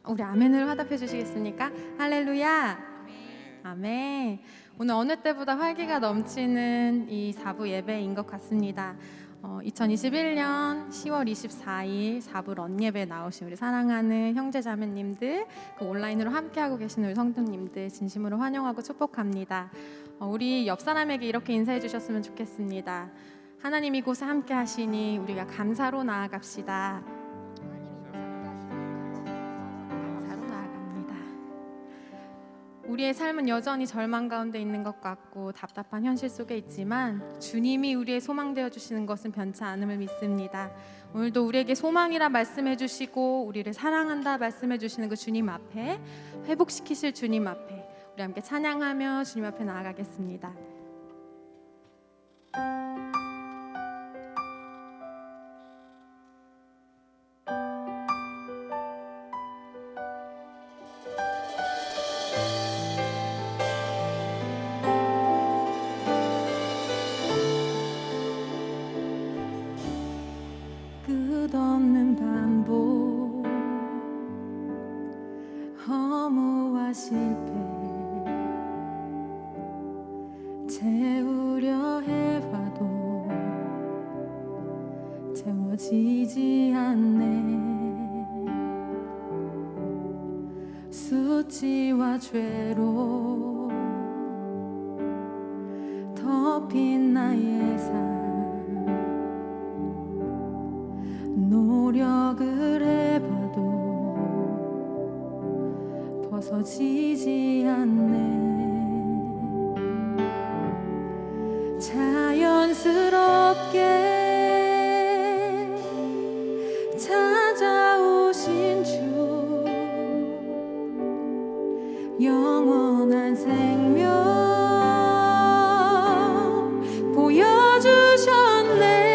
우리 아멘으로 화답해 주시겠습니까? 할렐루야. 아멘. 오늘 어느 때보다 활기가 넘치는 이 4부 예배인 것 같습니다. 2021년 10월 24일 4부 런예배 나오신 우리 사랑하는 형제자매님들, 그 온라인으로 함께하고 계신 우리 성도님들 진심으로 환영하고 축복합니다. 우리 옆 사람에게 이렇게 인사해 주셨으면 좋겠습니다. 하나님 이곳에 함께 하시니 우리가 감사로 나아갑시다. 감사로 나아갑니다. 우리의 삶은 여전히 절망 가운데 있는 것 같고 답답한 현실 속에 있지만 주님이 우리의 소망 되어 주시는 것은 변치 않음을 믿습니다. 오늘도 우리에게 소망이라 말씀해 주시고 우리를 사랑한다 말씀해 주시는 그 주님 앞에, 회복시키실 주님 앞에 우리 함께 찬양하며 주님 앞에 나아가겠습니다. 끝없는 반복, 허무와 실패, 채우려 해봐도 채워지지 않네. 수치와 죄로 덮인 나의 삶, 노력을 해봐도 벗어지지 않네. 자연스럽게 찾아오신 주, 영원한 생명 보여주셨네.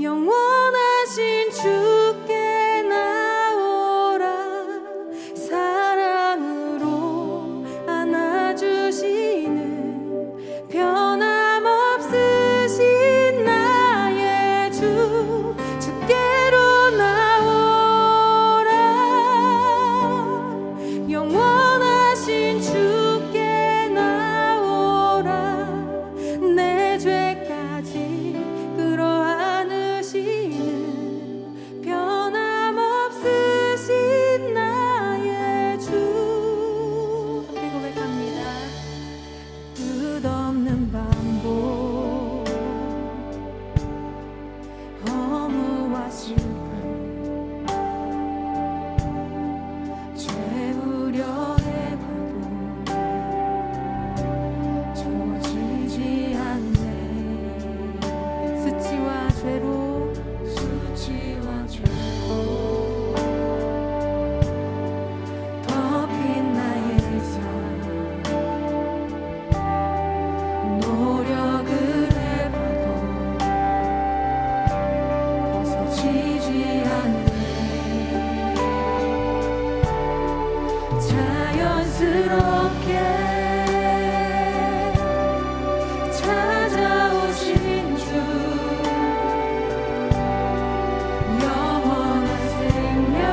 영원하신 주께 나오라. 사랑으로 안아주시는 변함없으신 나의 주, 주께로 나오라. 영원하신 주께 나오라. 내 죄까지 변함없으신 나의 주, 함께 고백합니다. 끝없는 반복, 허무와 실패, 채우려 해봐도 채워지지 않네. 수치와 죄로 덮인 나의 삶, 노력을 해봐도 벗어지지 않네. 자연스럽게 찾아오신 주, 영원한 생명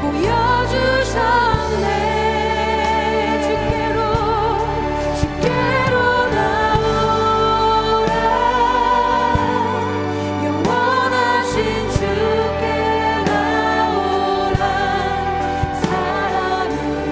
보여주셨네. 주께로 나오라. 영원하신 주께 나오라. 사랑으로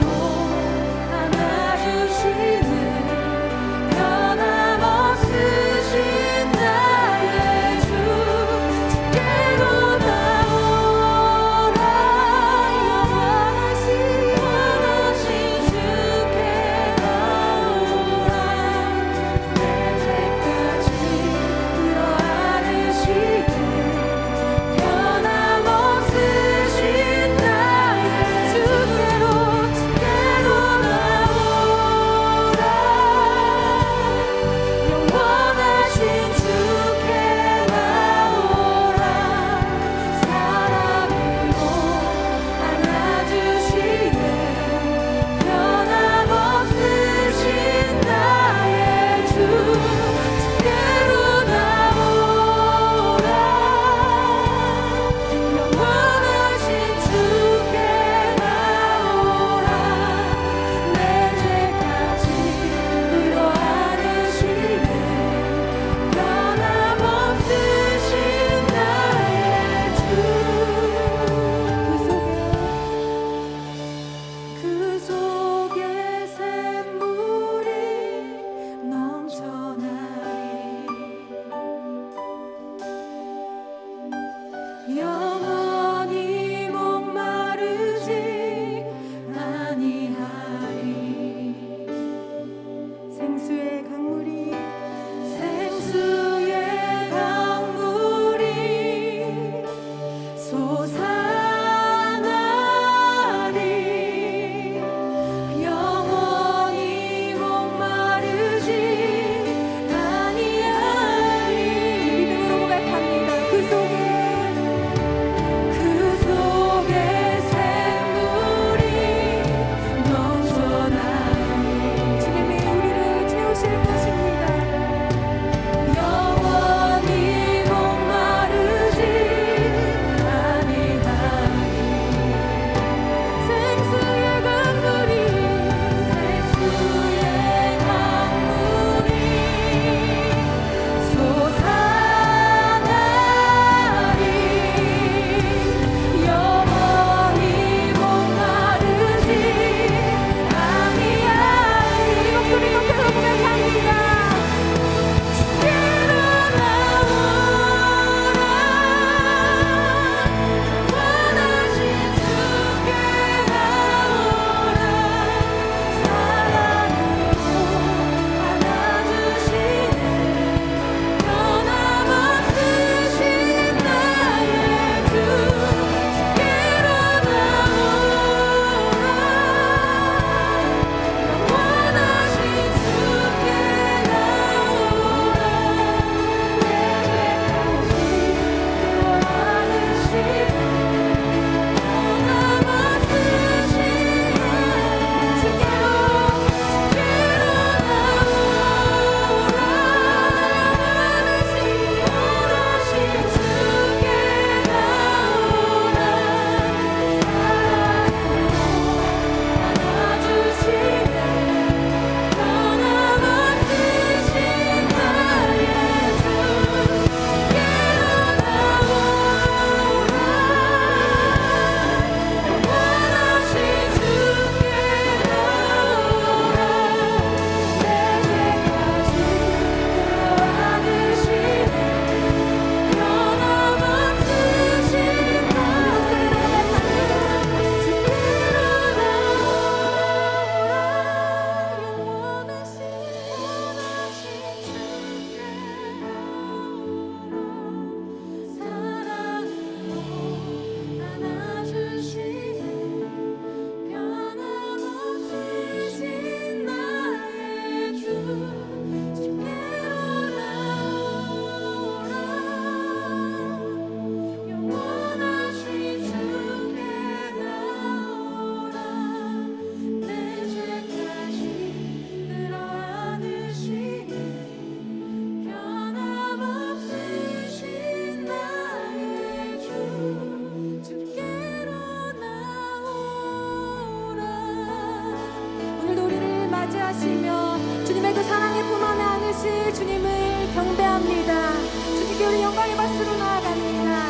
주실 주님을 경배합니다. 주님께 우리 영광의 박수로 나아갑니다.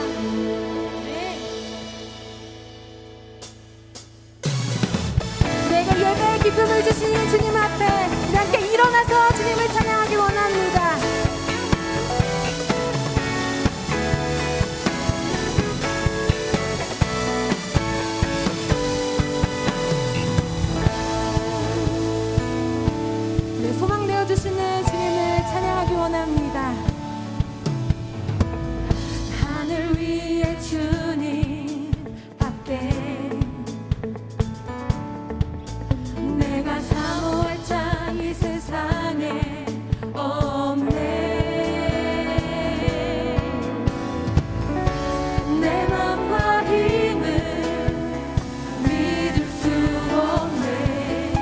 네. 내가 예배의 기쁨을 주신 주님 앞에 우리 함께 일어나서 주님을 찬양하기 원합니다. 네, 소망 되어주시는 주님을 찬양하기 원합니다. 하늘 위에 주님 밖에 내가 사모할 자 이 세상에 없네. 내 맘과 힘을 믿을 수 없네.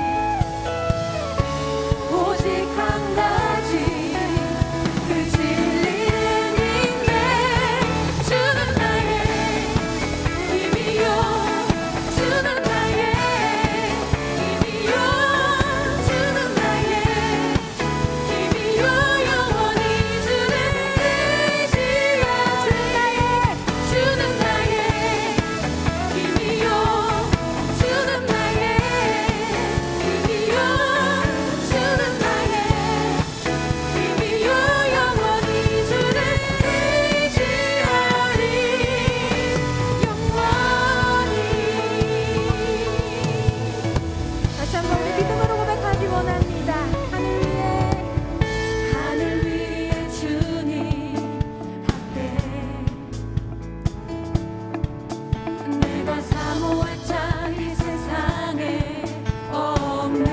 오직 한 가지 그 진리를 믿네. 주는 나의 힘이요, 주는 나의 힘이요, 주는 나의 힘이요, 영원히 주를 의지하네. 주는 나의 힘이요, 주는 나의 힘이요, 주는 나의 힘이요, 영원히 주를 의지하리. 영원히. 다시 한번 우리 믿음으로 고백하기 원합니다. 하늘 위에 주님 앞에 내가 사모할 자 이 세상에 없네.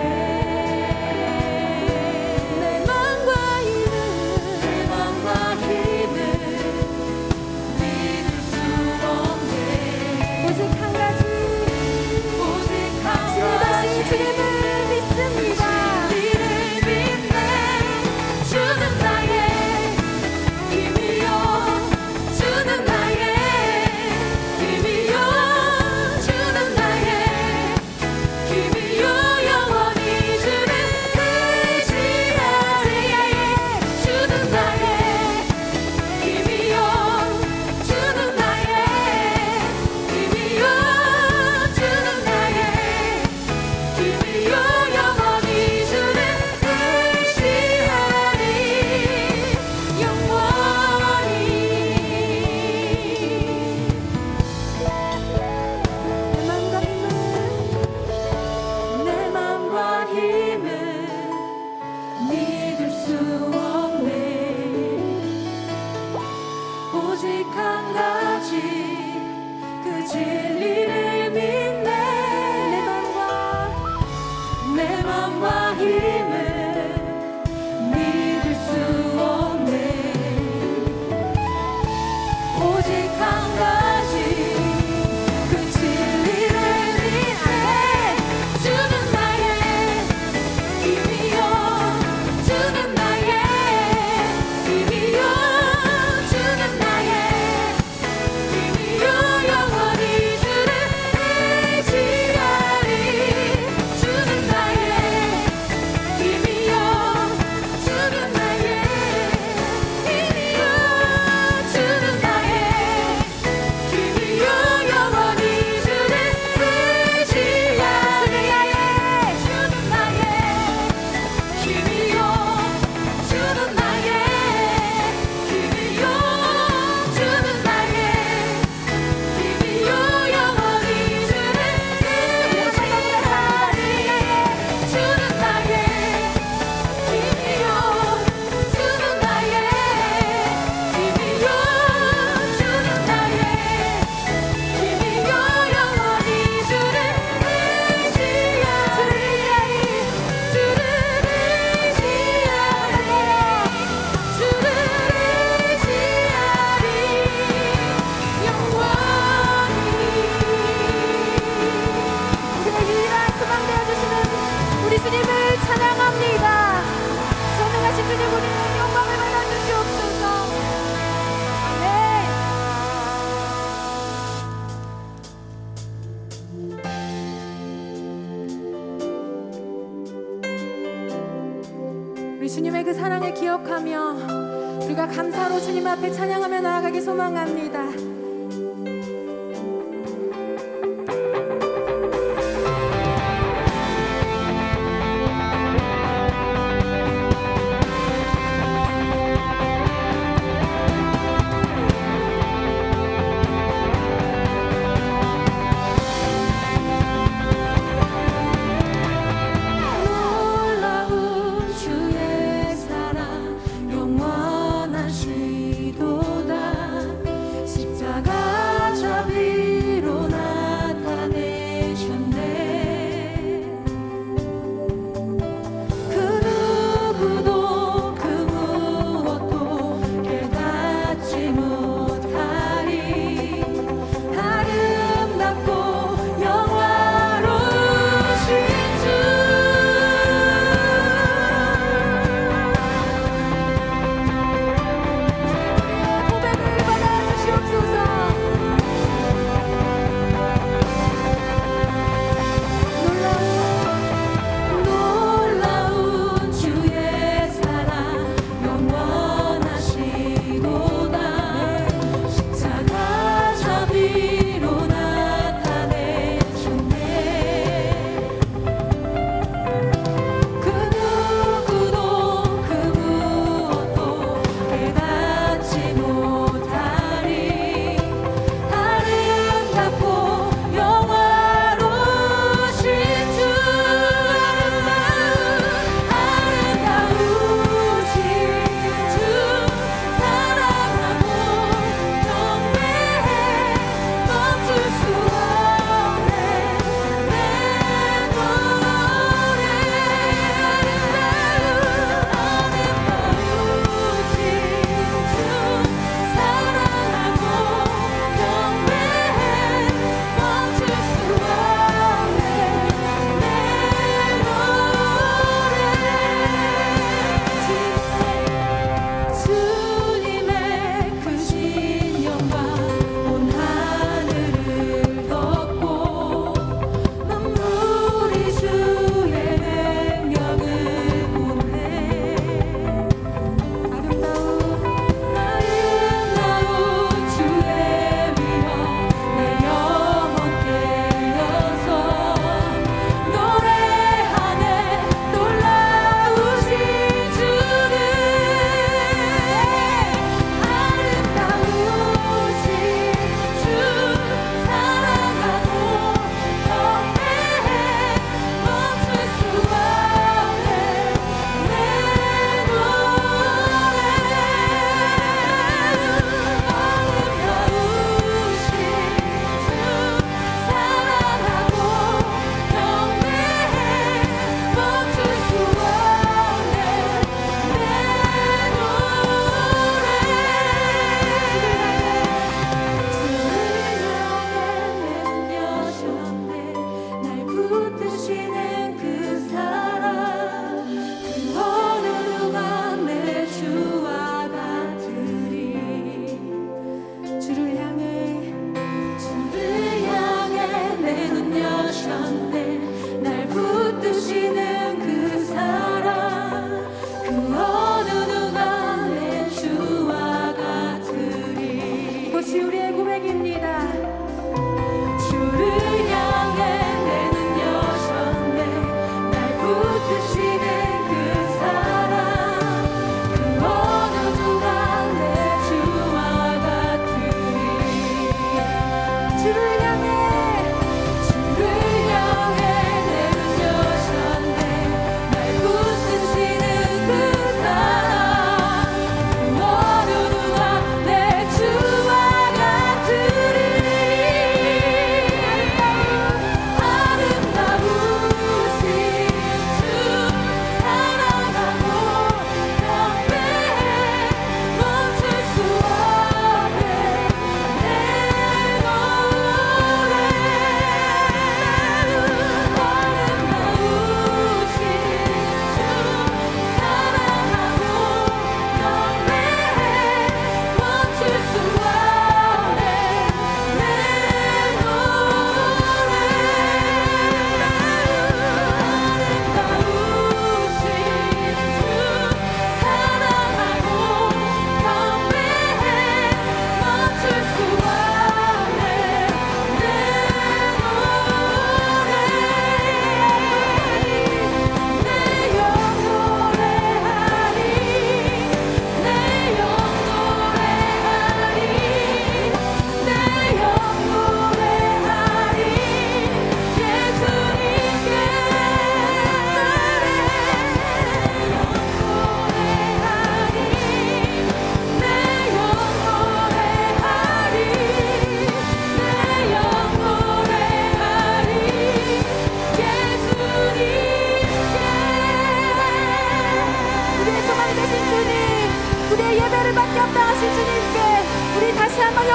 내 맘과 힘을 믿을 수 없네. 오직 한 가지 주님을 믿습니다. 진리를 믿네. 주는 나의 힘이요, 주는 나의 힘이요, 주는 나의 힘이요, 영원히 주를 의지하리. 주는 나의 힘이요, 주는 나의 힘이요, 주는 나의 힘이요, 영원히 주를 의지하리. 영원히. 내 맘과 힘을 믿을 수 없네. 오직 한 가지 그 진리를 믿네. 내 맘과 힘을 믿을 수 없네. 오직 한 가지 그 진리를 믿네. 주는 나의 힘이요, 주는 나의 힘이요, 주는 나의 힘이요, 영원히 주를 의지하리. 주는 나의 힘이요, 주는 나의 힘이요, 주는 나의 힘이요, 영원히 주를 의지하리. 주는 나의 힘이요, 주는 나의 힘이요, 주는 나의 힘이요, 영원히 주를 의지하리. 주는 나의 힘이요, 주는 나의 힘이요, 주는 나의 힘이요, 영원히 주를 의지하리. 주를 의지하리. 주를 의지하리. 영원히. 우리가 유일한 소망 되어주시는 우리 주님을 찬양합니다. 전능하신 주님, 우리는 영광을 받아주시옵소서. 네. 우리 주님의 그 사랑을 기억하며 우리가 감사로 주님 앞에 찬양하며 나아가기 소망합니다. 십자가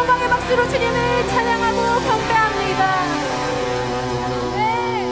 영광의 박수로 주님을 찬양하고 경배합니다. 네.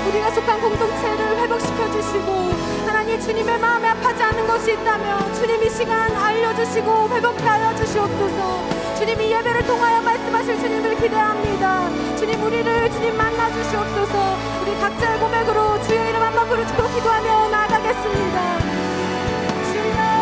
우리가 속한 공동체를 회복시켜 주시고, 하나님 주님의 마음에 아파하지 않는 것이 있다면 주님 이 시간 알려주시고 회복하여 주시옵소서. 주님 이 예배를 통하여 말씀하실 주님을 기대합니다. 주님 우리를 주님 만나 주시옵소서. 우리 각자의 고백으로 주의 이름 한번 부르짖고 기도하며 나아가겠습니다. 주여.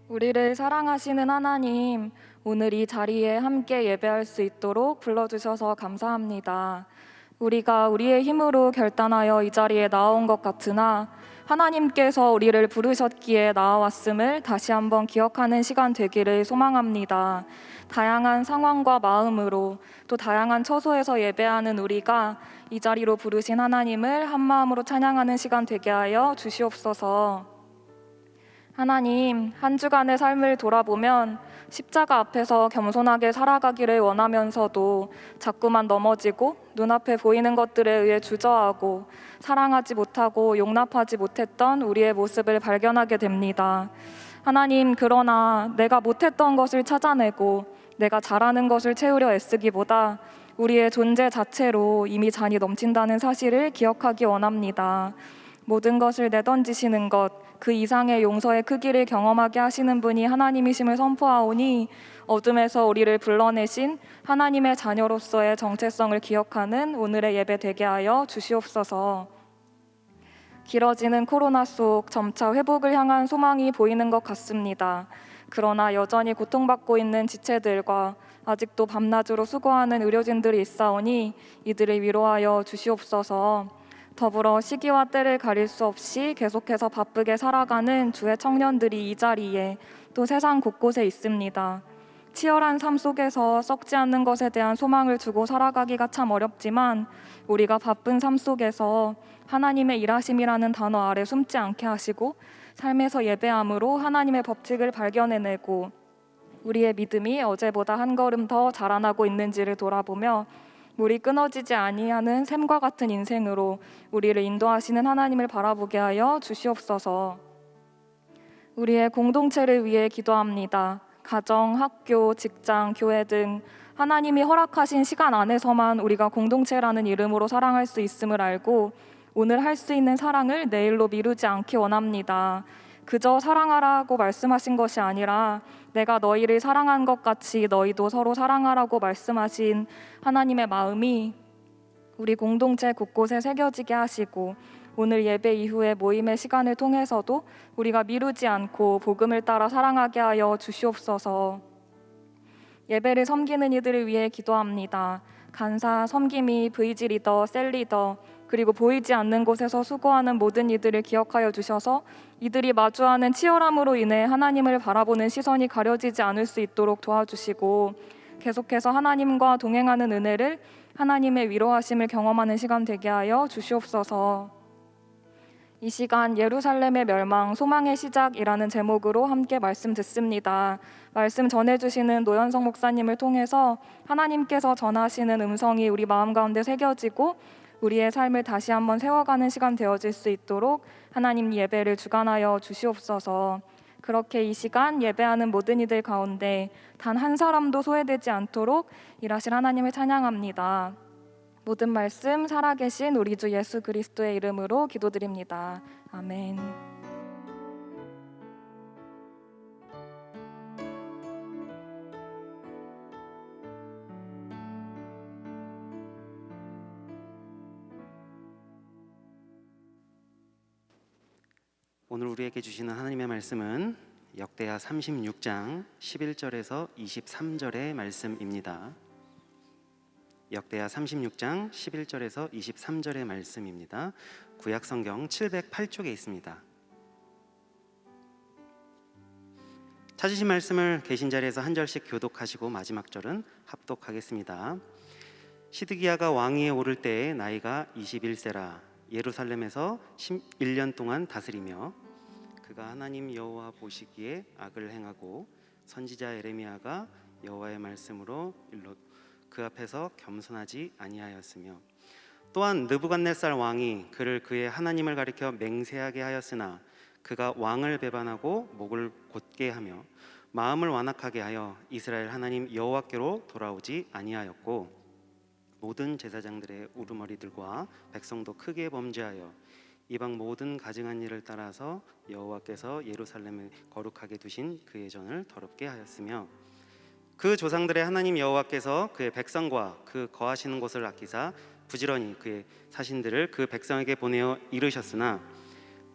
우리를 사랑하시는 하나님, 오늘 이 자리에 함께 예배할 수 있도록 불러주셔서 감사합니다. 우리가 우리의 힘으로 결단하여 이 자리에 나온 것 같으나 하나님께서 우리를 부르셨기에 나와왔음을 다시 한번 기억하는 시간 되기를 소망합니다. 다양한 상황과 마음으로 또 다양한 처소에서 예배하는 우리가 이 자리로 부르신 하나님을 한마음으로 찬양하는 시간 되게 하여 주시옵소서. 하나님, 한 주간의 삶을 돌아보면 십자가 앞에서 겸손하게 살아가기를 원하면서도 자꾸만 넘어지고 눈앞에 보이는 것들에 의해 주저하고 사랑하지 못하고 용납하지 못했던 우리의 모습을 발견하게 됩니다. 하나님, 그러나 내가 못했던 것을 찾아내고 내가 잘하는 것을 채우려 애쓰기보다 우리의 존재 자체로 이미 잔이 넘친다는 사실을 기억하기 원합니다. 모든 것을 내던지시는 것, 그 이상의 용서의 크기를 경험하게 하시는 분이 하나님이심을 선포하오니 어둠에서 우리를 불러내신 하나님의 자녀로서의 정체성을 기억하는 오늘의 예배 되게 하여 주시옵소서. 길어지는 코로나 속 점차 회복을 향한 소망이 보이는 것 같습니다. 그러나 여전히 고통받고 있는 지체들과 아직도 밤낮으로 수고하는 의료진들이 있사오니 이들을 위로하여 주시옵소서. 더불어 시기와 때를 가릴 수 없이 계속해서 바쁘게 살아가는 주의 청년들이 이 자리에 또 세상 곳곳에 있습니다. 치열한 삶 속에서 썩지 않는 것에 대한 소망을 두고 살아가기가 참 어렵지만 우리가 바쁜 삶 속에서 하나님의 일하심이라는 단어 아래 숨지 않게 하시고 삶에서 예배함으로 하나님의 법칙을 발견해내고 우리의 믿음이 어제보다 한 걸음 더 자라나고 있는지를 돌아보며 물이 끊어지지 아니하는 샘과 같은 인생으로 우리를 인도하시는 하나님을 바라보게 하여 주시옵소서. 우리의 공동체를 위해 기도합니다. 가정, 학교, 직장, 교회 등 하나님이 허락하신 시간 안에서만 우리가 공동체라는 이름으로 사랑할 수 있음을 알고 오늘 할 수 있는 사랑을 내일로 미루지 않기 원합니다. 그저 사랑하라고 말씀하신 것이 아니라 내가 너희를 사랑한 것 같이 너희도 서로 사랑하라고 말씀하신 하나님의 마음이 우리 공동체 곳곳에 새겨지게 하시고 오늘 예배 이후의 모임의 시간을 통해서도 우리가 미루지 않고 복음을 따라 사랑하게 하여 주시옵소서. 예배를 섬기는 이들을 위해 기도합니다. 간사, 섬김이, VG 리더, 셀 리더 그리고 보이지 않는 곳에서 수고하는 모든 이들을 기억하여 주셔서 이들이 마주하는 치열함으로 인해 하나님을 바라보는 시선이 가려지지 않을 수 있도록 도와주시고 계속해서 하나님과 동행하는 은혜를 하나님의 위로하심을 경험하는 시간 되게 하여 주시옵소서. 이 시간 예루살렘의 멸망, 소망의 시작이라는 제목으로 함께 말씀 듣습니다. 말씀 전해주시는 노현성 목사님을 통해서 하나님께서 전하시는 음성이 우리 마음 가운데 새겨지고 우리의 삶을 다시 한번 세워가는 시간 되어질 수 있도록 하나님 예배를 주관하여 주시옵소서. 그렇게 이 시간 예배하는 모든 이들 가운데 단 한 사람도 소외되지 않도록 일하실 하나님을 찬양합니다. 모든 말씀 살아계신 우리 주 예수 그리스도의 이름으로 기도드립니다. 아멘. 오늘 우리에게 주시는 하나님의 말씀은 역대하 36장 11절에서 23절의 말씀입니다. 역대하 36장 11절에서 23절의 말씀입니다. 구약성경 708쪽에 있습니다. 찾으신 말씀을 계신 자리에서 한 절씩 교독하시고 마지막 절은 합독하겠습니다. 시드기야가 왕위에 오를 때에 나이가 21세라 예루살렘에서 11년 동안 다스리며 그가 하나님 여호와 보시기에 악을 행하고 선지자 예레미야가 여호와의 말씀으로 일러 그 앞에서 겸손하지 아니하였으며 또한 느부갓네살 왕이 그를 그의 하나님을 가리켜 맹세하게 하였으나 그가 왕을 배반하고 목을 곧게 하며 마음을 완악하게 하여 이스라엘 하나님 여호와께로 돌아오지 아니하였고 모든 제사장들의 우두머리들과 백성도 크게 범죄하여 이방 모든 가증한 일을 따라서 여호와께서 예루살렘을 거룩하게 두신 그의 전을 더럽게 하였으며 그 조상들의 하나님 여호와께서 그의 백성과 그 거하시는 곳을 아끼사 부지런히 그의 사신들을 그 백성에게 보내어 이르셨으나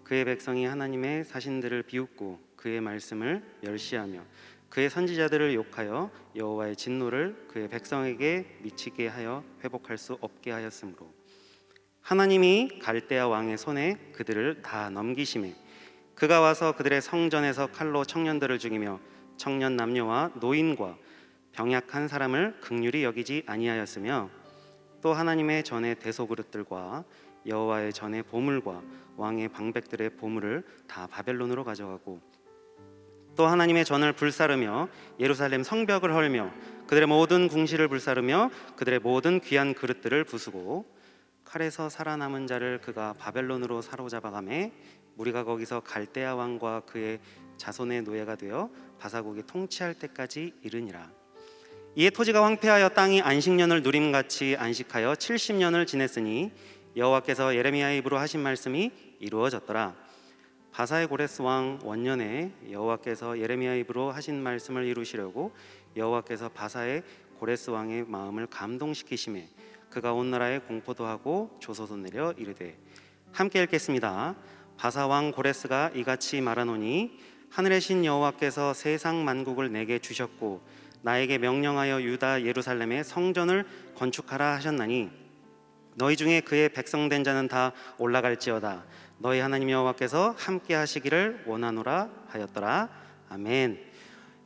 그의 백성이 하나님의 사신들을 비웃고 그의 말씀을 멸시하며 그의 선지자들을 욕하여 여호와의 진노를 그의 백성에게 미치게 하여 회복할 수 없게 하였으므로 하나님이 갈대아 왕의 손에 그들을 다 넘기심에 그가 와서 그들의 성전에서 칼로 청년들을 죽이며 청년 남녀와 노인과 병약한 사람을 긍휼히 여기지 아니하였으며 또 하나님의 전의 대소그릇들과 여호와의 전의 보물과 왕의 방백들의 보물을 다 바벨론으로 가져가고 또 하나님의 전을 불사르며 예루살렘 성벽을 헐며 그들의 모든 궁시를 불사르며 그들의 모든 귀한 그릇들을 부수고 칼에서 살아남은 자를 그가 바벨론으로 사로잡아가매 우리가 거기서 갈대아 왕과 그의 자손의 노예가 되어 바사국이 통치할 때까지 이르니라. 이에 토지가 황폐하여 땅이 안식년을 누림같이 안식하여 70년을 지냈으니 여호와께서 예레미야의 입으로 하신 말씀이 이루어졌더라. 바사의 고레스 왕 원년에 여호와께서 예레미야의 입으로 하신 말씀을 이루시려고 여호와께서 바사의 고레스 왕의 마음을 감동시키심에 그가 온 나라에 공포도 하고 조소도 내려 이르되 함께 읽겠습니다. 바사 왕 고레스가 이같이 말하노니 하늘의 신 여호와께서 세상 만국을 내게 주셨고 나에게 명령하여 유다 예루살렘에 성전을 건축하라 하셨나니 너희 중에 그의 백성된 자는 다 올라갈지어다. 너희 하나님 여호와께서 함께 하시기를 원하노라 하였더라. 아멘.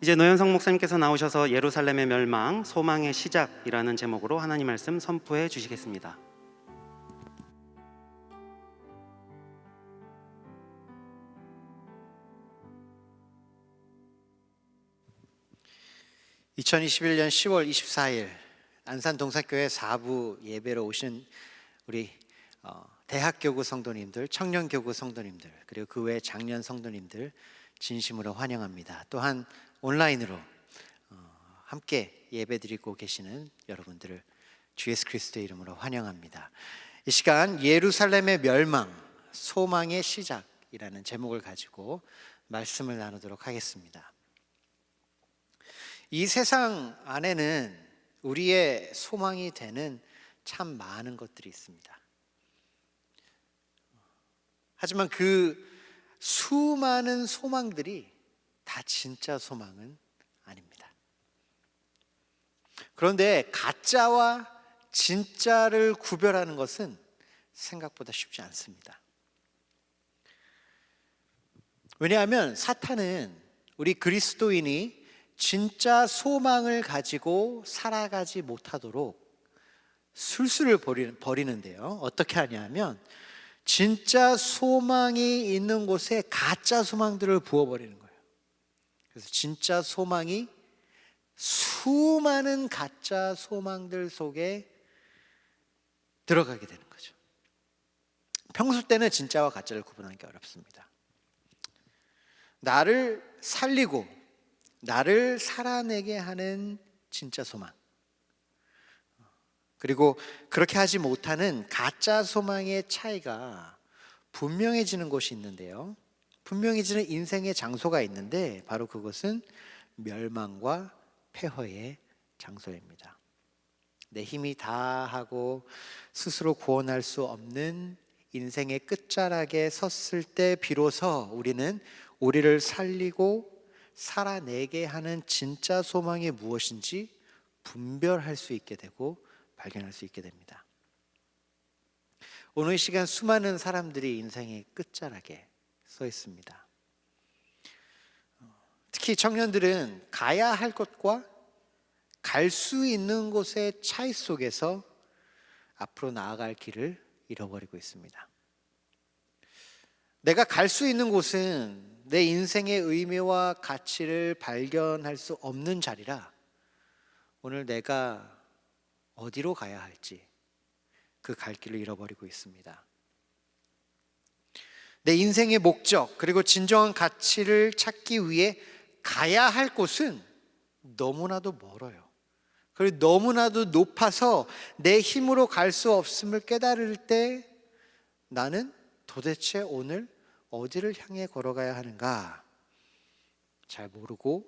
이제 노현성 목사님께서 나오셔서 예루살렘의 멸망, 소망의 시작이라는 제목으로 하나님 말씀 선포해 주시겠습니다. (2021년 10월 24일) 안산 동사교회 4부 예배로 오신 우리 대학교구 성도님들, 청년교구 성도님들, 그리고 그 외 장년 성도님들 진심으로 환영합니다. 또한 온라인으로 함께 예배드리고 계시는 여러분들을 주 예수 그리스도의 이름으로 환영합니다. 이 시간 예루살렘의 멸망, 소망의 시작이라는 제목을 가지고 말씀을 나누도록 하겠습니다. 이 세상 안에는 우리의 소망이 되는 참 많은 것들이 있습니다. 하지만 그 수많은 소망들이 다 진짜 소망은 아닙니다. 그런데 가짜와 진짜를 구별하는 것은 생각보다 쉽지 않습니다. 왜냐하면 사탄은 우리 그리스도인이 진짜 소망을 가지고 살아가지 못하도록 술수를 벌이는데요. 어떻게 하냐면 진짜 소망이 있는 곳에 가짜 소망들을 부어버리는 거예요. 그래서 진짜 소망이 수많은 가짜 소망들 속에 들어가게 되는 거죠. 평소 때는 진짜와 가짜를 구분하기 어렵습니다. 나를 살리고 나를 살아내게 하는 진짜 소망, 그리고 그렇게 하지 못하는 가짜 소망의 차이가 분명해지는 곳이 있는데요, 분명해지는 인생의 장소가 있는데 바로 그것은 멸망과 폐허의 장소입니다. 내 힘이 다하고 스스로 구원할 수 없는 인생의 끝자락에 섰을 때 비로소 우리를 살리고 살아내게 하는 진짜 소망이 무엇인지 분별할 수 있게 되고 발견할 수 있게 됩니다. 오늘 이 시간 수많은 사람들이 인생의 끝자락에 서 있습니다. 특히 청년들은 가야 할 곳과 갈 수 있는 곳의 차이 속에서 앞으로 나아갈 길을 잃어버리고 있습니다. 내가 갈 수 있는 곳은 내 인생의 의미와 가치를 발견할 수 없는 자리라 오늘 내가 어디로 가야 할지 그 갈 길을 잃어버리고 있습니다. 내 인생의 목적 그리고 진정한 가치를 찾기 위해 가야 할 곳은 너무나도 멀어요. 그리고 너무나도 높아서 내 힘으로 갈 수 없음을 깨달을 때 나는 도대체 오늘 어디를 향해 걸어가야 하는가 잘 모르고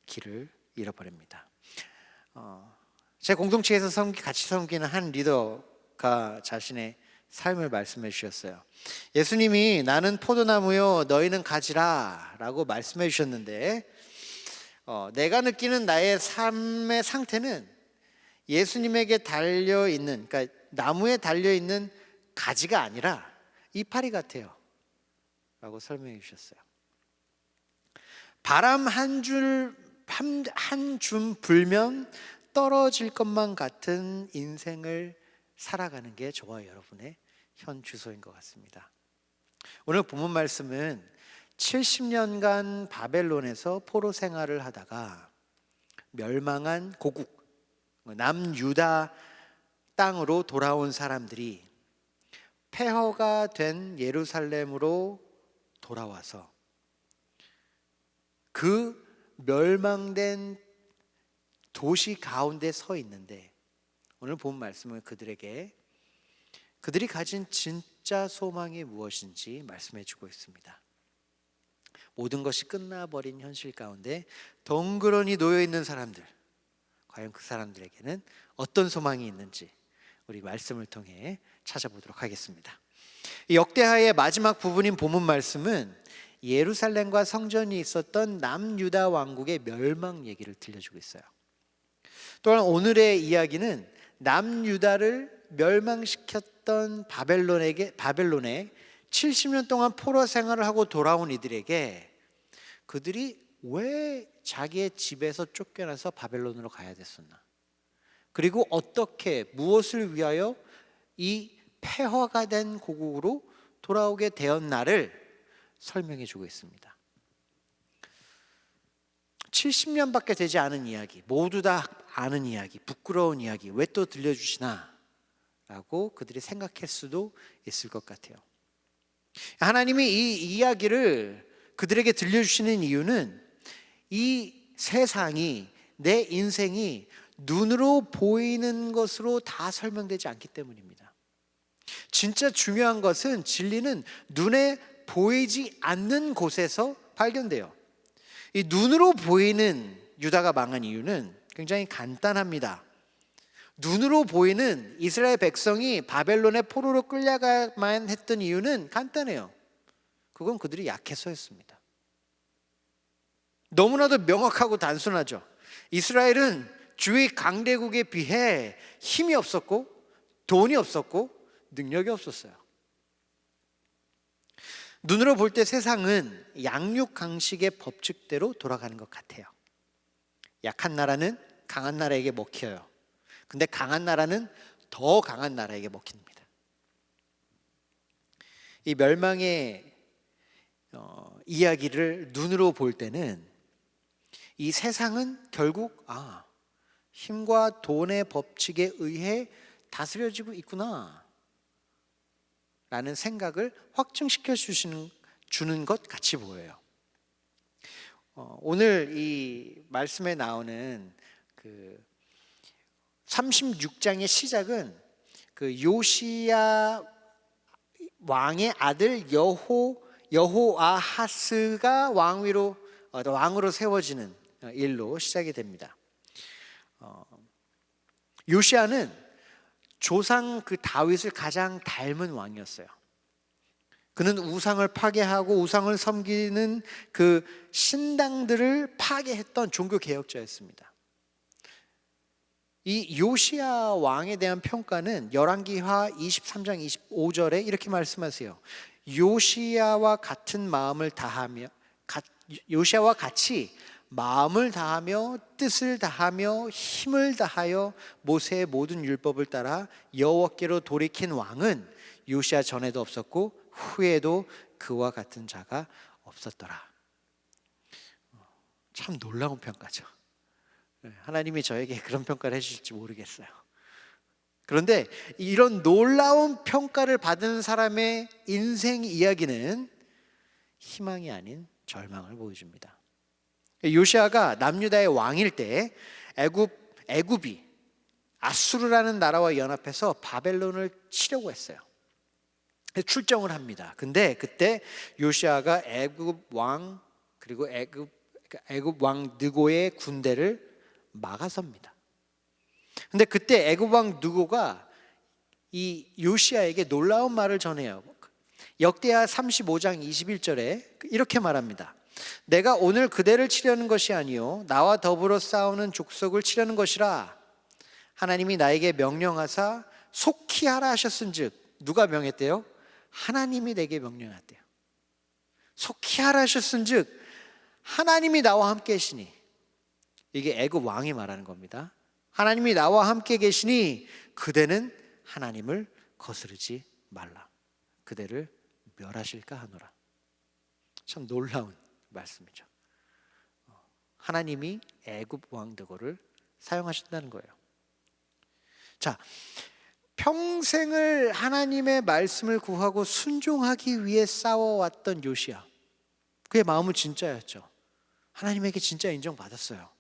길을 잃어버립니다. 제 공동체에서 같이 섬기는 한 리더가 자신의 삶을 말씀해 주셨어요. 예수님이 나는 포도나무요 너희는 가지라 라고 말씀해 주셨는데 내가 느끼는 나의 삶의 상태는 예수님에게 달려있는, 그러니까 나무에 달려있는 가지가 아니라 이파리 같아요 라고 설명해 주셨어요. 바람 한 줌 불면 떨어질 것만 같은 인생을 살아가는 게 저와 여러분의 현 주소인 것 같습니다. 오늘 본문 말씀은 70년간 바벨론에서 포로 생활을 하다가 멸망한 고국 남유다 땅으로 돌아온 사람들이 폐허가 된 예루살렘으로 돌아와서 그 멸망된 도시 가운데 서 있는데 오늘 본 말씀은 그들이 가진 진짜 소망이 무엇인지 말씀해 주고 있습니다. 모든 것이 끝나버린 현실 가운데 덩그러니 놓여 있는 사람들, 과연 그 사람들에게는 어떤 소망이 있는지 우리 말씀을 통해 찾아보도록 하겠습니다. 이 역대하의 마지막 부분인 본문 말씀은 예루살렘과 성전이 있었던 남유다 왕국의 멸망 얘기를 들려주고 있어요. 또한 오늘의 이야기는 남유다를 멸망시켰던 바벨론에 70년 동안 포로 생활을 하고 돌아온 이들에게 그들이 왜 자기의 집에서 쫓겨나서 바벨론으로 가야 됐었나, 그리고 어떻게 무엇을 위하여 이 폐허가 된 고국으로 돌아오게 되었나를 설명해 주고 있습니다. 70년밖에 되지 않은 이야기, 모두 다 아는 이야기, 부끄러운 이야기 왜 또 들려주시나 라고 그들이 생각할 수도 있을 것 같아요. 하나님이 이 이야기를 그들에게 들려주시는 이유는 이 세상이, 내 인생이 눈으로 보이는 것으로 다 설명되지 않기 때문입니다. 진짜 중요한 것은 진리는 눈에 보이지 않는 곳에서 발견돼요. 이 눈으로 보이는 유다가 망한 이유는 굉장히 간단합니다. 눈으로 보이는 이스라엘 백성이 바벨론의 포로로 끌려가만 했던 이유는 간단해요. 그건 그들이 약해서였습니다. 너무나도 명확하고 단순하죠. 이스라엘은 주위 강대국에 비해 힘이 없었고 돈이 없었고 능력이 없었어요. 눈으로 볼 때 세상은 양육강식의 법칙대로 돌아가는 것 같아요. 약한 나라는 강한 나라에게 먹혀요. 근데 강한 나라는 더 강한 나라에게 먹힙니다. 이 멸망의 이야기를 눈으로 볼 때는 이 세상은 결국 힘과 돈의 법칙에 의해 다스려지고 있구나 라는 생각을 확증시켜 주는 것 같이 보여요. 오늘 이 말씀에 나오는 그 36장의 시작은 그 요시야 왕의 아들 여호아하스가 왕으로 세워지는 일로 시작이 됩니다. 요시야는 조상 그 다윗을 가장 닮은 왕이었어요. 그는 우상을 파괴하고 우상을 섬기는 그 신당들을 파괴했던 종교 개혁자였습니다. 이 요시야 왕에 대한 평가는 열왕기하 23장 25절에 이렇게 말씀하세요. 요시야와 같이 마음을 다하며 뜻을 다하며 힘을 다하여 모세의 모든 율법을 따라 여호와께로 돌이킨 왕은 요시야 전에도 없었고 후에도 그와 같은 자가 없었더라. 참 놀라운 평가죠. 하나님이 저에게 그런 평가를 해주실지 모르겠어요. 그런데 이런 놀라운 평가를 받은 사람의 인생 이야기는 희망이 아닌 절망을 보여줍니다. 요시야가 남유다의 왕일 때 애굽이 아수르라는 나라와 연합해서 바벨론을 치려고 했어요. 출정을 합니다. 근데 그때 요시야가 애굽 왕 느고의 군대를 막아섭니다. 근데 그때 애굽 왕 느고가 이 요시야에게 놀라운 말을 전해요. 역대하 35장 21절에 이렇게 말합니다. 내가 오늘 그대를 치려는 것이 아니요 나와 더불어 싸우는 족속을 치려는 것이라. 하나님이 나에게 명령하사 속히 하라 하셨은즉. 누가 명했대요? 하나님이 내게 명령했대요. 속히 하라 하셨은즉 하나님이 나와 함께 계시니. 이게 애굽 왕이 말하는 겁니다. 하나님이 나와 함께 계시니 그대는 하나님을 거스르지 말라. 그대를 멸하실까 하노라. 참 놀라운 말씀이죠. 하나님이 애굽 왕 느고를 사용하신다는 거예요. 자, 평생을 하나님의 말씀을 구하고 순종하기 위해 싸워왔던 요시야. 그의 마음은 진짜였죠. 하나님에게 진짜 인정받았어요.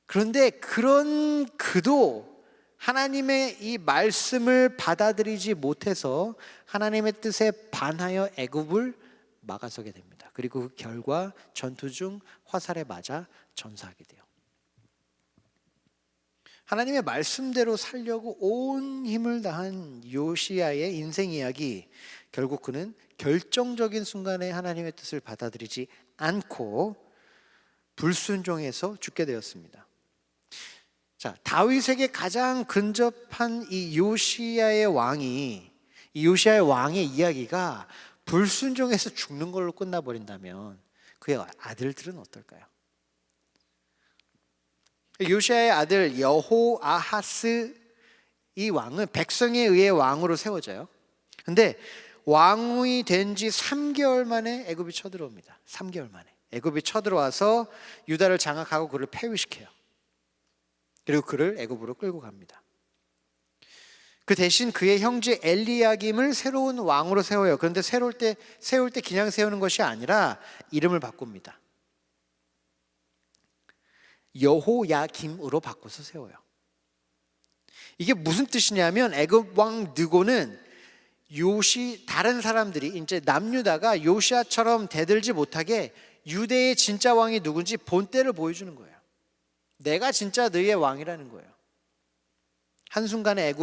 그런데 그런 그도 하나님의 이 말씀을 받아들이지 못해서 하나님의 뜻에 반하여 애굽을 막아서게 됩니다. 그리고 그 결과 전투 중 화살에 맞아 전사하게 돼요. 하나님의 말씀대로 살려고 온 힘을 다한 요시야의 인생 이야기, 결국 그는 결정적인 순간에 하나님의 뜻을 받아들이지 않고 불순종해서 죽게 되었습니다. 자, 다윗에게 가장 근접한 이 요시야의 왕의 이야기가 불순종해서 죽는 걸로 끝나버린다면 그의 아들들은 어떨까요? 요시야의 아들 여호아하스 이 왕은 백성에 의해 왕으로 세워져요. 근데 왕이 된 지 3개월 만에 애굽이 쳐들어옵니다. 3개월 만에 애굽이 쳐들어와서 유다를 장악하고 그를 폐위시켜요. 그리고 그를 애굽으로 끌고 갑니다. 그 대신 그의 형제 엘리야김을 새로운 왕으로 세워요. 그런데 세울 때 그냥 세우는 것이 아니라 이름을 바꿉니다. 여호야김으로 바꿔서 세워요. 이게 무슨 뜻이냐면 애굽 왕 느고는 다른 사람들이 이제 남유다가 요시야처럼 대들지 못하게 유대의 진짜 왕이 누군지 본때를 보여주는 거예요. 내가 진짜 너희의 왕이라는 거예요. 한순간에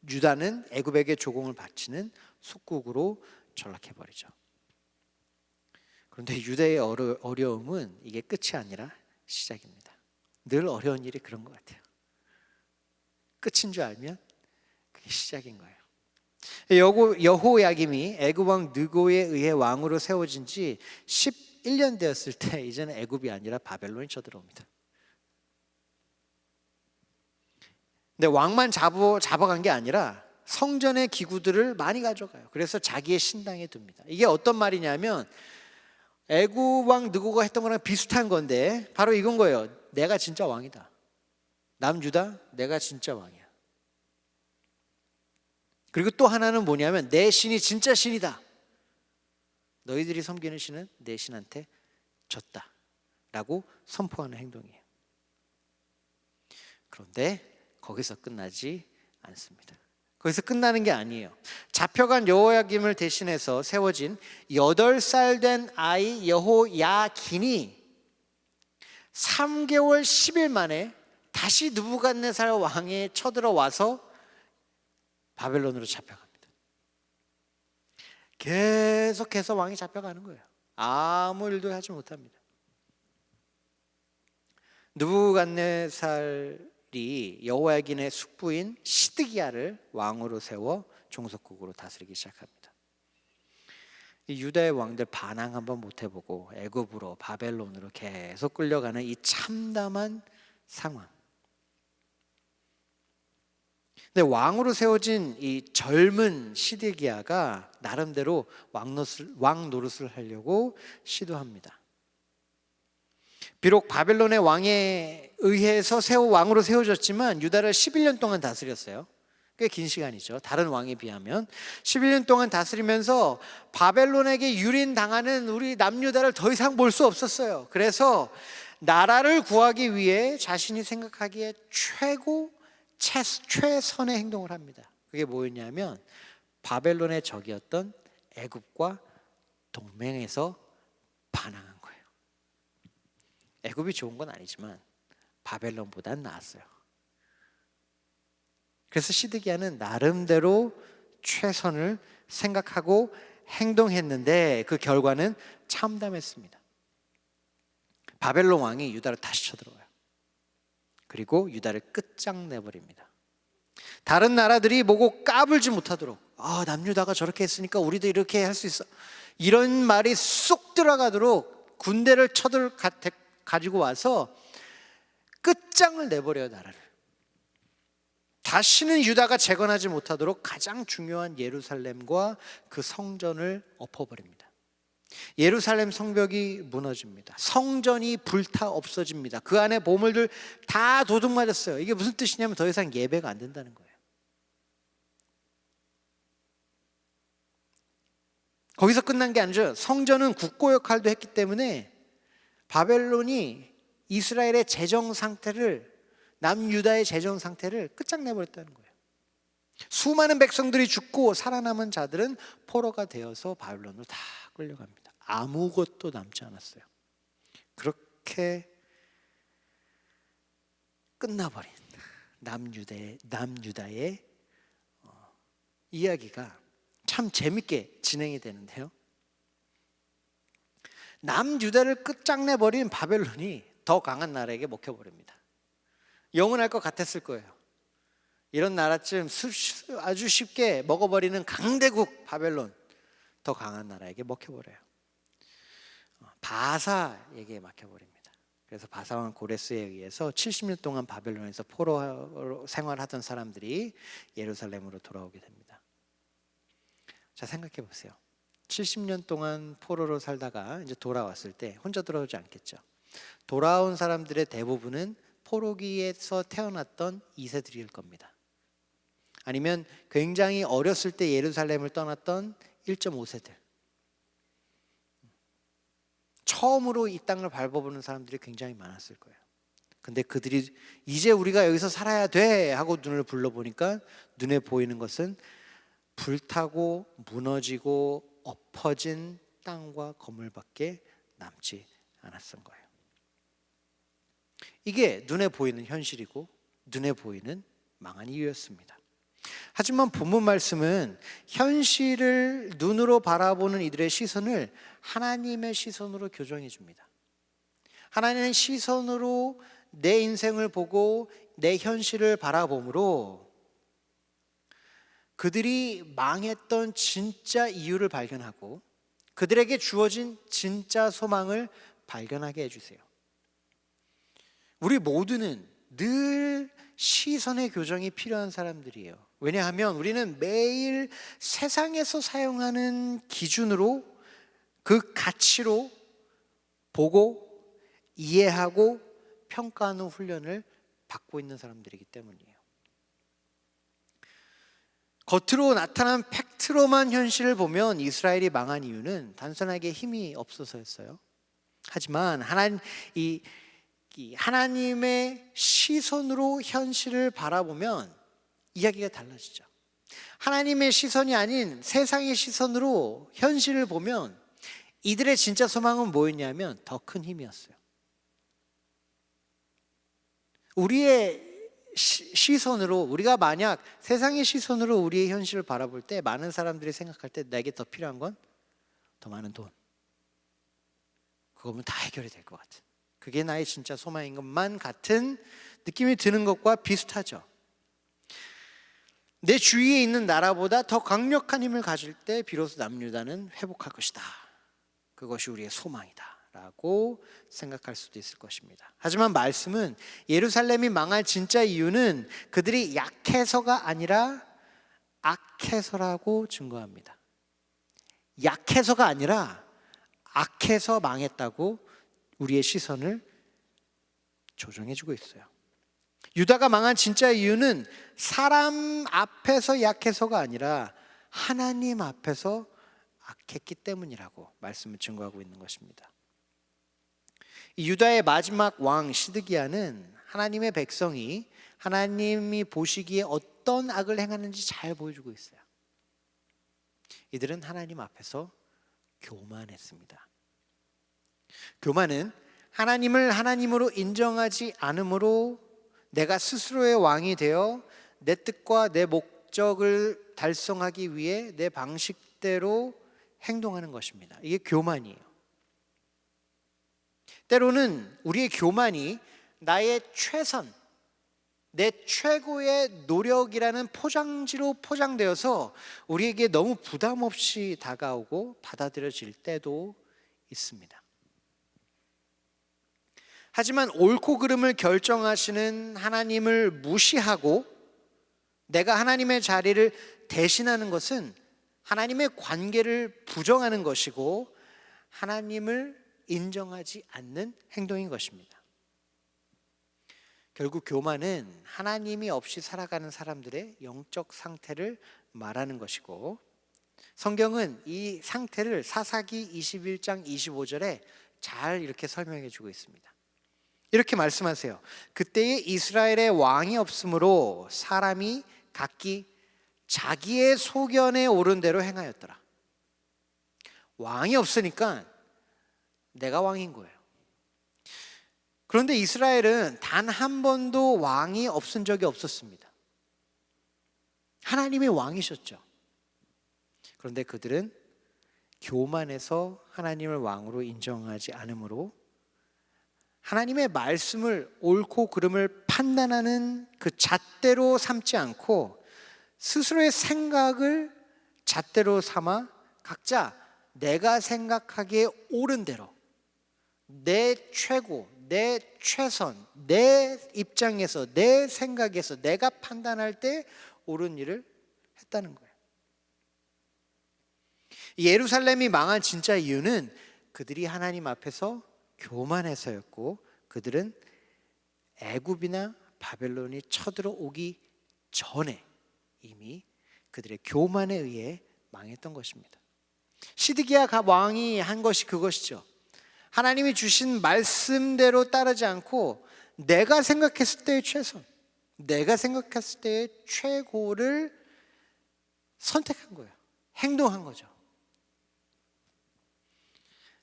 유다는 애굽에게 조공을 바치는 속국으로 전락해버리죠. 그런데 유대의 어려움은 이게 끝이 아니라 시작입니다. 늘 어려운 일이 그런 것 같아요. 끝인 줄 알면 그게 시작인 거예요. 여호야김이 애굽 왕 느고에 의해 왕으로 세워진 지 11년 되었을 때 이제는 애굽이 아니라 바벨론이 쳐들어옵니다. 근데 왕만 잡아간 게 아니라 성전의 기구들을 많이 가져가요. 그래서 자기의 신당에 둡니다. 이게 어떤 말이냐면 애굽 왕 느고가 했던 거랑 비슷한 건데 바로 이건 거예요. 내가 진짜 왕이다. 남유다, 내가 진짜 왕이야. 그리고 또 하나는 뭐냐면 내 신이 진짜 신이다. 너희들이 섬기는 신은 내 신한테 졌다 라고 선포하는 행동이에요. 그런데 거기서 끝나지 않습니다. 거기서 끝나는 게 아니에요. 잡혀간 여호야김을 대신해서 세워진 8살 된 아이 여호야긴이 3개월 10일 만에 다시 느부갓네살 왕에 쳐들어와서 바벨론으로 잡혀갑니다. 계속해서 왕이 잡혀가는 거예요. 아무 일도 하지 못합니다. 느부갓네살이 여호야긴의 숙부인 시드기야를 왕으로 세워 종속국으로 다스리기 시작합니다. 이 유다의 왕들 반항 한번 못 해보고 애굽으로 바벨론으로 계속 끌려가는 이 참담한 상황. 근데 왕으로 세워진 이 젊은 시드기야가 나름대로 왕 노릇을 하려고 시도합니다. 비록 바벨론의 왕에 의해서 왕으로 세워졌지만 유다를 11년 동안 다스렸어요. 꽤 긴 시간이죠. 다른 왕에 비하면 11년 동안 다스리면서 바벨론에게 유린당하는 우리 남유다를 더 이상 볼 수 없었어요. 그래서 나라를 구하기 위해 자신이 생각하기에 최선의 행동을 합니다. 그게 뭐였냐면 바벨론의 적이었던 애굽과 동맹해서 반항한 거예요. 애굽이 좋은 건 아니지만 바벨론보단 나았어요. 그래서 시드기야는 나름대로 최선을 생각하고 행동했는데 그 결과는 참담했습니다. 바벨론 왕이 유다를 다시 쳐들어와요. 그리고 유다를 끝장내버립니다. 다른 나라들이 보고 까불지 못하도록 남유다가 저렇게 했으니까 우리도 이렇게 할 수 있어, 이런 말이 쏙 들어가도록 군대를 가지고 와서 끝장을 내버려요. 나라를 다시는 유다가 재건하지 못하도록 가장 중요한 예루살렘과 그 성전을 엎어버립니다. 예루살렘 성벽이 무너집니다. 성전이 불타 없어집니다. 그 안에 보물들 다 도둑 맞았어요. 이게 무슨 뜻이냐면 더 이상 예배가 안 된다는 거예요. 거기서 끝난 게 아니죠. 성전은 국고 역할도 했기 때문에 바벨론이 이스라엘의 재정 상태를, 남유다의 재정 상태를 끝장내버렸다는 거예요. 수많은 백성들이 죽고 살아남은 자들은 포로가 되어서 바벨론으로 다 끌려갑니다. 아무것도 남지 않았어요. 그렇게 끝나버린 남유다의 이야기가 참 재밌게 진행이 되는데요. 남유다를 끝장내버린 바벨론이 더 강한 나라에게 먹혀버립니다. 영원할 것 같았을 거예요. 이런 나라쯤 아주 쉽게 먹어버리는 강대국 바벨론, 더 강한 나라에게 먹혀버려요. 바사에게 맡겨버립니다. 그래서 바사왕 고레스에 의해서 70년 동안 바벨론에서 포로 생활하던 사람들이 예루살렘으로 돌아오게 됩니다. 자, 생각해 보세요. 70년 동안 포로로 살다가 이제 돌아왔을 때 혼자 돌아오지 않겠죠. 돌아온 사람들의 대부분은 포로기에서 태어났던 2세들일 겁니다. 아니면 굉장히 어렸을 때 예루살렘을 떠났던 1.5세들. 처음으로 이 땅을 밟아보는 사람들이 굉장히 많았을 거예요. 근데 그들이 이제 우리가 여기서 살아야 돼 하고 눈을 불러보니까 눈에 보이는 것은 불타고 무너지고 엎어진 땅과 건물밖에 남지 않았던 거예요. 이게 눈에 보이는 현실이고 눈에 보이는 망한 이유였습니다. 하지만 본문 말씀은 현실을 눈으로 바라보는 이들의 시선을 하나님의 시선으로 교정해 줍니다. 하나님의 시선으로 내 인생을 보고 내 현실을 바라보므로 그들이 망했던 진짜 이유를 발견하고 그들에게 주어진 진짜 소망을 발견하게 해주세요. 우리 모두는 늘 시선의 교정이 필요한 사람들이에요. 왜냐하면 우리는 매일 세상에서 사용하는 기준으로, 그 가치로 보고 이해하고 평가하는 훈련을 받고 있는 사람들이기 때문이에요. 겉으로 나타난 팩트로만 현실을 보면 이스라엘이 망한 이유는 단순하게 힘이 없어서였어요. 하지만 하나님의 시선으로 현실을 바라보면 이야기가 달라지죠. 하나님의 시선이 아닌 세상의 시선으로 현실을 보면 이들의 진짜 소망은 뭐였냐면 더 큰 힘이었어요. 우리의 시선으로, 우리가 만약 세상의 시선으로 우리의 현실을 바라볼 때 많은 사람들이 생각할 때 내게 더 필요한 건 더 많은 돈, 그거면 다 해결이 될 것 같은, 그게 나의 진짜 소망인 것만 같은 느낌이 드는 것과 비슷하죠. 내 주위에 있는 나라보다 더 강력한 힘을 가질 때 비로소 남유다는 회복할 것이다, 그것이 우리의 소망이다 라고 생각할 수도 있을 것입니다. 하지만 말씀은 예루살렘이 망할 진짜 이유는 그들이 약해서가 아니라 악해서라고 증거합니다. 약해서가 아니라 악해서 망했다고 우리의 시선을 조정해주고 있어요. 유다가 망한 진짜 이유는 사람 앞에서 약해서가 아니라 하나님 앞에서 악했기 때문이라고 말씀을 증거하고 있는 것입니다. 이 유다의 마지막 왕 시드기야는 하나님의 백성이 하나님이 보시기에 어떤 악을 행하는지 잘 보여주고 있어요. 이들은 하나님 앞에서 교만했습니다. 교만은 하나님을 하나님으로 인정하지 않으므로 내가 스스로의 왕이 되어 내 뜻과 내 목적을 달성하기 위해 내 방식대로 행동하는 것입니다. 이게 교만이에요. 때로는 우리의 교만이 나의 최선, 내 최고의 노력이라는 포장지로 포장되어서 우리에게 너무 부담 없이 다가오고 받아들여질 때도 있습니다. 하지만 옳고 그름을 결정하시는 하나님을 무시하고 내가 하나님의 자리를 대신하는 것은 하나님의 관계를 부정하는 것이고 하나님을 인정하지 않는 행동인 것입니다. 결국 교만은 하나님이 없이 살아가는 사람들의 영적 상태를 말하는 것이고, 성경은 이 상태를 사사기 21장 25절에 잘 이렇게 설명해 주고 있습니다. 이렇게 말씀하세요. 그때에 이스라엘의 왕이 없으므로 사람이 각기 자기의 소견에 오른 대로 행하였더라. 왕이 없으니까 내가 왕인 거예요. 그런데 이스라엘은 단 한 번도 왕이 없은 적이 없었습니다. 하나님의 왕이셨죠. 그런데 그들은 교만해서 하나님을 왕으로 인정하지 않으므로 하나님의 말씀을 옳고 그름을 판단하는 그 잣대로 삼지 않고 스스로의 생각을 잣대로 삼아 각자 내가 생각하기에 옳은 대로 내 최고, 내 최선, 내 입장에서, 내 생각에서 내가 판단할 때 옳은 일을 했다는 거예요. 예루살렘이 망한 진짜 이유는 그들이 하나님 앞에서 교만해서였고, 그들은 애굽이나 바벨론이 쳐들어오기 전에 이미 그들의 교만에 의해 망했던 것입니다. 시드기야 왕이 한 것이 그것이죠. 하나님이 주신 말씀대로 따르지 않고 내가 생각했을 때의 최선, 내가 생각했을 때의 최고를 선택한 거예요. 행동한 거죠.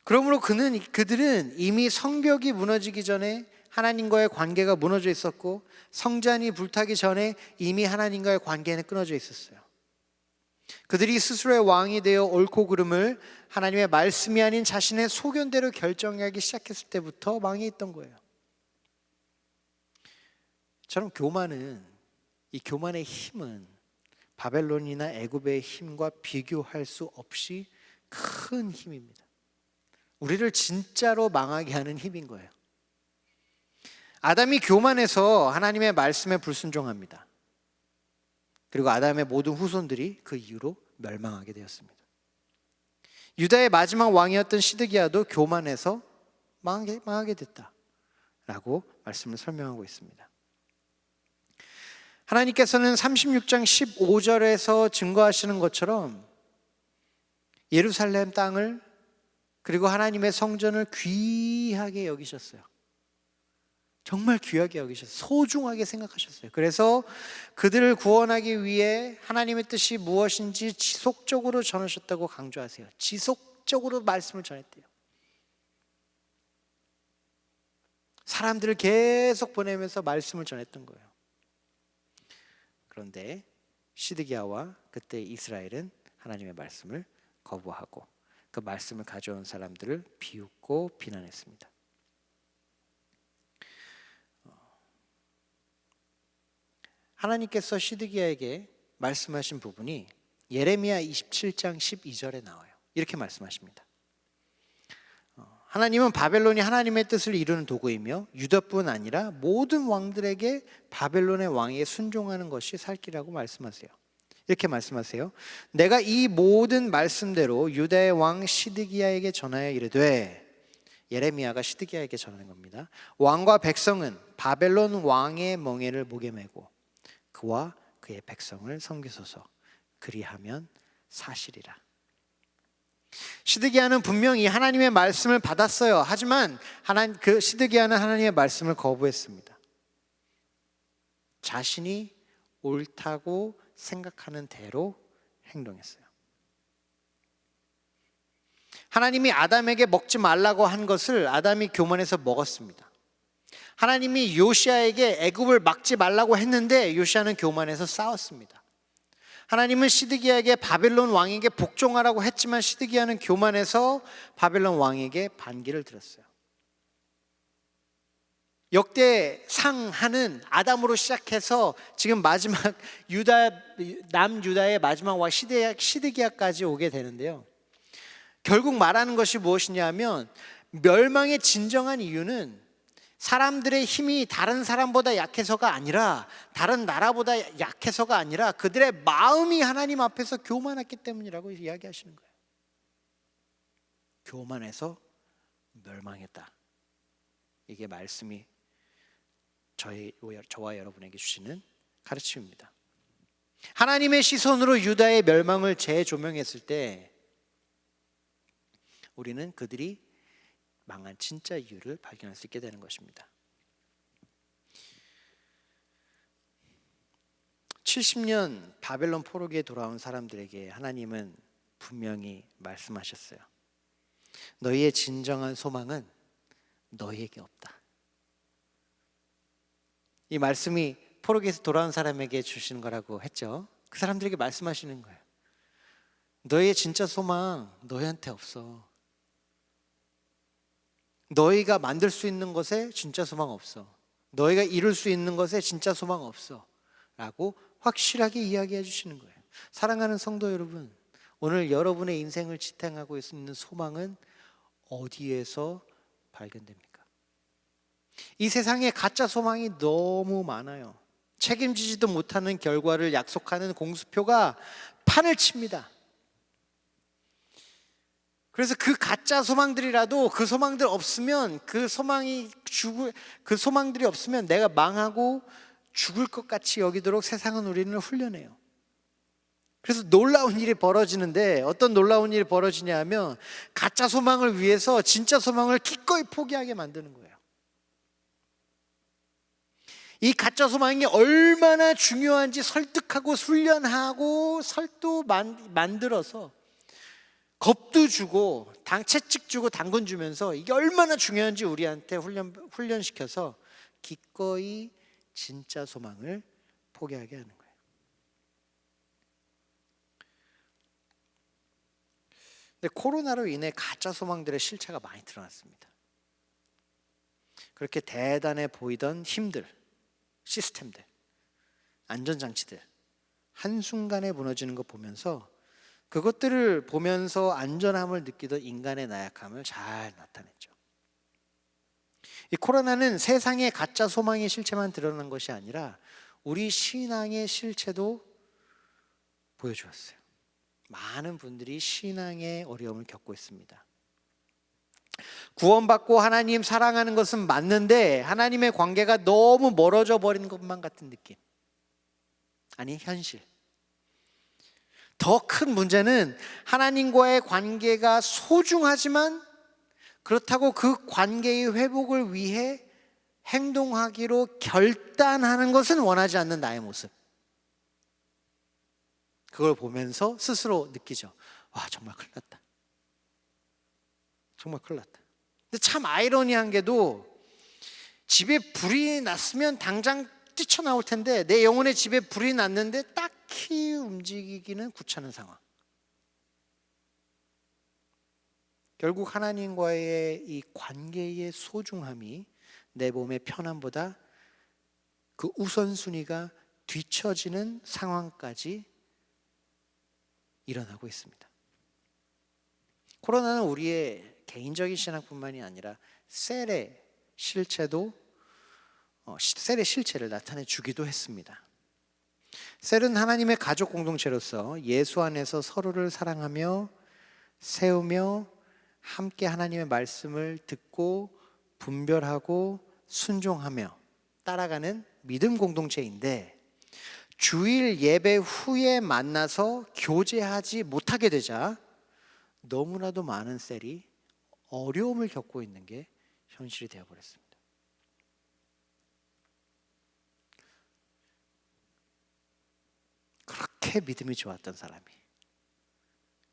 그러므로 그들은 이미 성벽이 무너지기 전에 하나님과의 관계가 무너져 있었고, 성전이 불타기 전에 이미 하나님과의 관계는 끊어져 있었어요. 그들이 스스로의 왕이 되어 옳고 그름을 하나님의 말씀이 아닌 자신의 소견대로 결정하기 시작했을 때부터 망해있던 거예요. 저는 이 교만의 힘은 바벨론이나 애굽의 힘과 비교할 수 없이 큰 힘입니다. 우리를 진짜로 망하게 하는 힘인 거예요. 아담이 교만해서 하나님의 말씀에 불순종합니다. 그리고 아담의 모든 후손들이 그 이후로 멸망하게 되었습니다. 유다의 마지막 왕이었던 시드기야도 교만해서 망하게 됐다라고 말씀을 설명하고 있습니다. 하나님께서는 36장 15절에서 증거하시는 것처럼 예루살렘 땅을 그리고 하나님의 성전을 귀하게 여기셨어요. 정말 귀하게 여기셨어요. 소중하게 생각하셨어요. 그래서 그들을 구원하기 위해 하나님의 뜻이 무엇인지 지속적으로 전하셨다고 강조하세요. 지속적으로 말씀을 전했대요. 사람들을 계속 보내면서 말씀을 전했던 거예요. 그런데 시드기야와 그때 이스라엘은 하나님의 말씀을 거부하고 그 말씀을 가져온 사람들을 비웃고 비난했습니다. 하나님께서 시드기야에게 말씀하신 부분이 예레미야 27장 12절에 나와요. 이렇게 말씀하십니다. 하나님은 바벨론이 하나님의 뜻을 이루는 도구이며 유다뿐 아니라 모든 왕들에게 바벨론의 왕에게 순종하는 것이 살 길이라고 말씀하세요. 이렇게 말씀하세요. 내가 이 모든 말씀대로 유다의 왕 시드기야에게 전하여 이르되, 예레미야가 시드기야에게 전하는 겁니다. 왕과 백성은 바벨론 왕의 멍에를 목에 메고 그와 그의 백성을 섬기소서. 그리하면 사시리라. 시드기야는 분명히 하나님의 말씀을 받았어요. 하지만 시드기야는 하나님의 말씀을 거부했습니다. 자신이 옳다고 생각하는 대로 행동했어요. 하나님이 아담에게 먹지 말라고 한 것을 아담이 교만해서 먹었습니다. 하나님이 요시아에게 애굽을 막지 말라고 했는데 요시아는 교만해서 싸웠습니다. 하나님은 시드기야에게 바벨론 왕에게 복종하라고 했지만 시드기야는 교만해서 바벨론 왕에게 반기를 들었어요. 역대상하는 아담으로 시작해서 지금 마지막 남유다의 마지막 왕 시드기야까지 오게 되는데요. 결국 말하는 것이 무엇이냐면 멸망의 진정한 이유는 사람들의 힘이 다른 사람보다 약해서가 아니라 다른 나라보다 약해서가 아니라 그들의 마음이 하나님 앞에서 교만했기 때문이라고 이야기하시는 거예요. 교만해서 멸망했다. 이게 말씀이 저와 여러분에게 주시는 가르침입니다. 하나님의 시선으로 유다의 멸망을 재조명했을 때 우리는 그들이 망한 진짜 이유를 발견할 수 있게 되는 것입니다. 70년 바벨론 포로기에 돌아온 사람들에게 하나님은 분명히 말씀하셨어요. 너희의 진정한 소망은 너희에게 없다. 이 말씀이 포로기에서 돌아온 사람에게 주시는 거라고 했죠. 그 사람들에게 말씀하시는 거예요. 너희의 진짜 소망 너희한테 없어. 너희가 만들 수 있는 것에 진짜 소망 없어. 너희가 이룰 수 있는 것에 진짜 소망 없어 라고 확실하게 이야기해 주시는 거예요. 사랑하는 성도 여러분, 오늘 여러분의 인생을 지탱하고 있는 소망은 어디에서 발견됩니까? 이 세상에 가짜 소망이 너무 많아요. 책임지지도 못하는 결과를 약속하는 공수표가 판을 칩니다. 그래서 그 가짜 소망들이라도 그 소망들 없으면 그 소망들이 없으면 내가 망하고 죽을 것 같이 여기도록 세상은 우리를 훈련해요. 그래서 놀라운 일이 벌어지는데 어떤 놀라운 일이 벌어지냐 하면 가짜 소망을 위해서 진짜 소망을 기꺼이 포기하게 만드는 거예요. 이 가짜 소망이 얼마나 중요한지 설득하고 훈련하고 설도 만들어서 겁도 주고 채찍 주고 당근 주면서 이게 얼마나 중요한지 우리한테 훈련시켜서 기꺼이 진짜 소망을 포기하게 하는 거예요. 근데 코로나로 인해 가짜 소망들의 실체가 많이 드러났습니다. 그렇게 대단해 보이던 힘들, 시스템들, 안전장치들 한순간에 무너지는 거 보면서 그것들을 보면서 안전함을 느끼던 인간의 나약함을 잘 나타냈죠. 이 코로나는 세상의 가짜 소망의 실체만 드러난 것이 아니라 우리 신앙의 실체도 보여주었어요. 많은 분들이 신앙의 어려움을 겪고 있습니다. 구원받고 하나님 사랑하는 것은 맞는데 하나님의 관계가 너무 멀어져 버린 것만 같은 느낌. 아니 현실. 더 큰 문제는 하나님과의 관계가 소중하지만 그렇다고 그 관계의 회복을 위해 행동하기로 결단하는 것은 원하지 않는 나의 모습. 그걸 보면서 스스로 느끼죠. 와, 정말 큰일 났다. 정말 큰일 났다. 근데 참 아이러니한 게도 집에 불이 났으면 당장 뛰쳐나올 텐데 내 영혼의 집에 불이 났는데 딱히 움직이기는 귀찮은 상황. 결국 하나님과의 이 관계의 소중함이 내 몸의 편안보다 그 우선순위가 뒤처지는 상황까지 일어나고 있습니다. 코로나는 우리의 개인적인 신앙뿐만이 아니라 셀의 실체도 셀의 실체를 나타내 주기도 했습니다. 셀은 하나님의 가족 공동체로서 예수 안에서 서로를 사랑하며 세우며 함께 하나님의 말씀을 듣고 분별하고 순종하며 따라가는 믿음 공동체인데 주일 예배 후에 만나서 교제하지 못하게 되자 너무나도 많은 셀이 어려움을 겪고 있는 게 현실이 되어버렸습니다. 그렇게 믿음이 좋았던 사람이,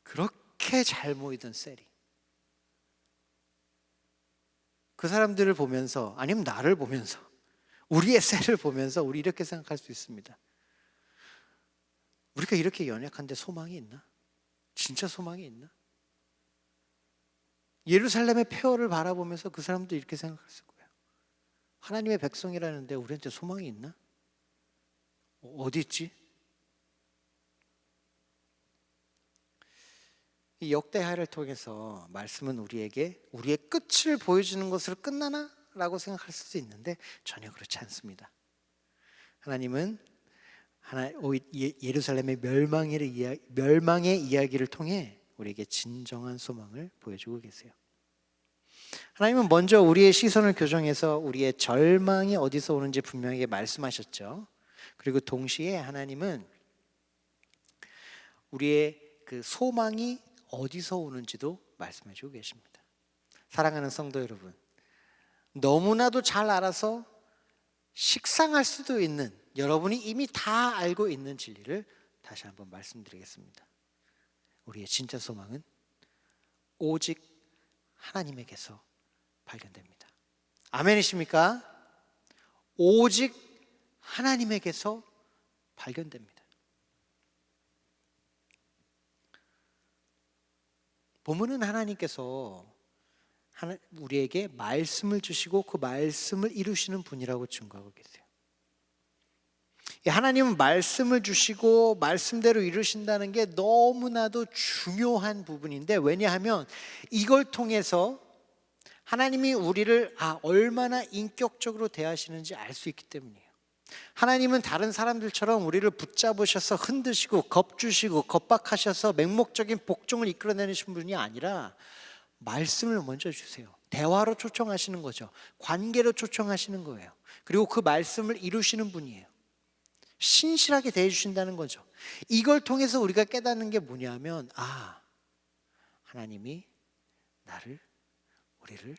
그렇게 잘 모이던 셀이, 그 사람들을 보면서 아니면 나를 보면서 우리의 셀을 보면서 우리 이렇게 생각할 수 있습니다. 우리가 이렇게 연약한데 소망이 있나? 진짜 소망이 있나? 예루살렘의 폐허를 바라보면서 그 사람도 이렇게 생각했을 거예요. 하나님의 백성이라는데 우리한테 소망이 있나? 어디 있지? 이 역대하를 통해서 말씀은 우리에게 우리의 끝을 보여주는 것으로 끝나나? 라고 생각할 수도 있는데 전혀 그렇지 않습니다. 하나님은 예루살렘의 멸망의 이야기를 통해 우리에게 진정한 소망을 보여주고 계세요. 하나님은 먼저 우리의 시선을 교정해서 우리의 절망이 어디서 오는지 분명하게 말씀하셨죠. 그리고 동시에 하나님은 우리의 그 소망이 어디서 오는지도 말씀해 주고 계십니다. 사랑하는 성도 여러분, 너무나도 잘 알아서 식상할 수도 있는, 여러분이 이미 다 알고 있는 진리를 다시 한번 말씀드리겠습니다. 우리의 진짜 소망은 오직 하나님에게서 발견됩니다. 아멘이십니까? 오직 하나님에게서 발견됩니다. 본문은 하나님께서 우리에게 말씀을 주시고 그 말씀을 이루시는 분이라고 증거하고 계세요. 하나님은 말씀을 주시고 말씀대로 이루신다는 게 너무나도 중요한 부분인데, 왜냐하면 이걸 통해서 하나님이 우리를 얼마나 인격적으로 대하시는지 알 수 있기 때문이에요. 하나님은 다른 사람들처럼 우리를 붙잡으셔서 흔드시고 겁주시고 겁박하셔서 맹목적인 복종을 이끌어내시는 분이 아니라 말씀을 먼저 주세요. 대화로 초청하시는 거죠. 관계로 초청하시는 거예요. 그리고 그 말씀을 이루시는 분이에요. 신실하게 대해주신다는 거죠. 이걸 통해서 우리가 깨닫는 게 뭐냐면 하나님이 우리를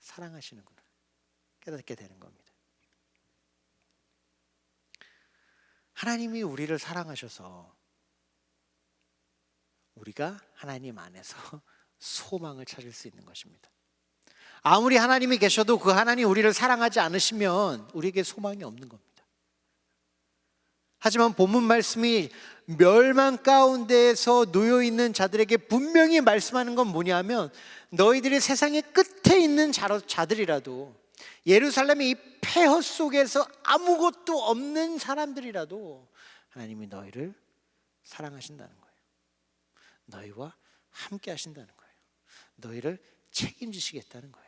사랑하시는구나 깨닫게 되는 겁니다. 하나님이 우리를 사랑하셔서 우리가 하나님 안에서 소망을 찾을 수 있는 것입니다. 아무리 하나님이 계셔도 그 하나님 우리를 사랑하지 않으시면 우리에게 소망이 없는 겁니다. 하지만 본문 말씀이 멸망 가운데에서 놓여있는 자들에게 분명히 말씀하는 건 뭐냐면, 너희들이 세상의 끝에 있는 자들이라도, 예루살렘의 이 폐허 속에서 아무것도 없는 사람들이라도 하나님이 너희를 사랑하신다는 거예요. 너희와 함께 하신다는 거예요. 너희를 책임지시겠다는 거예요.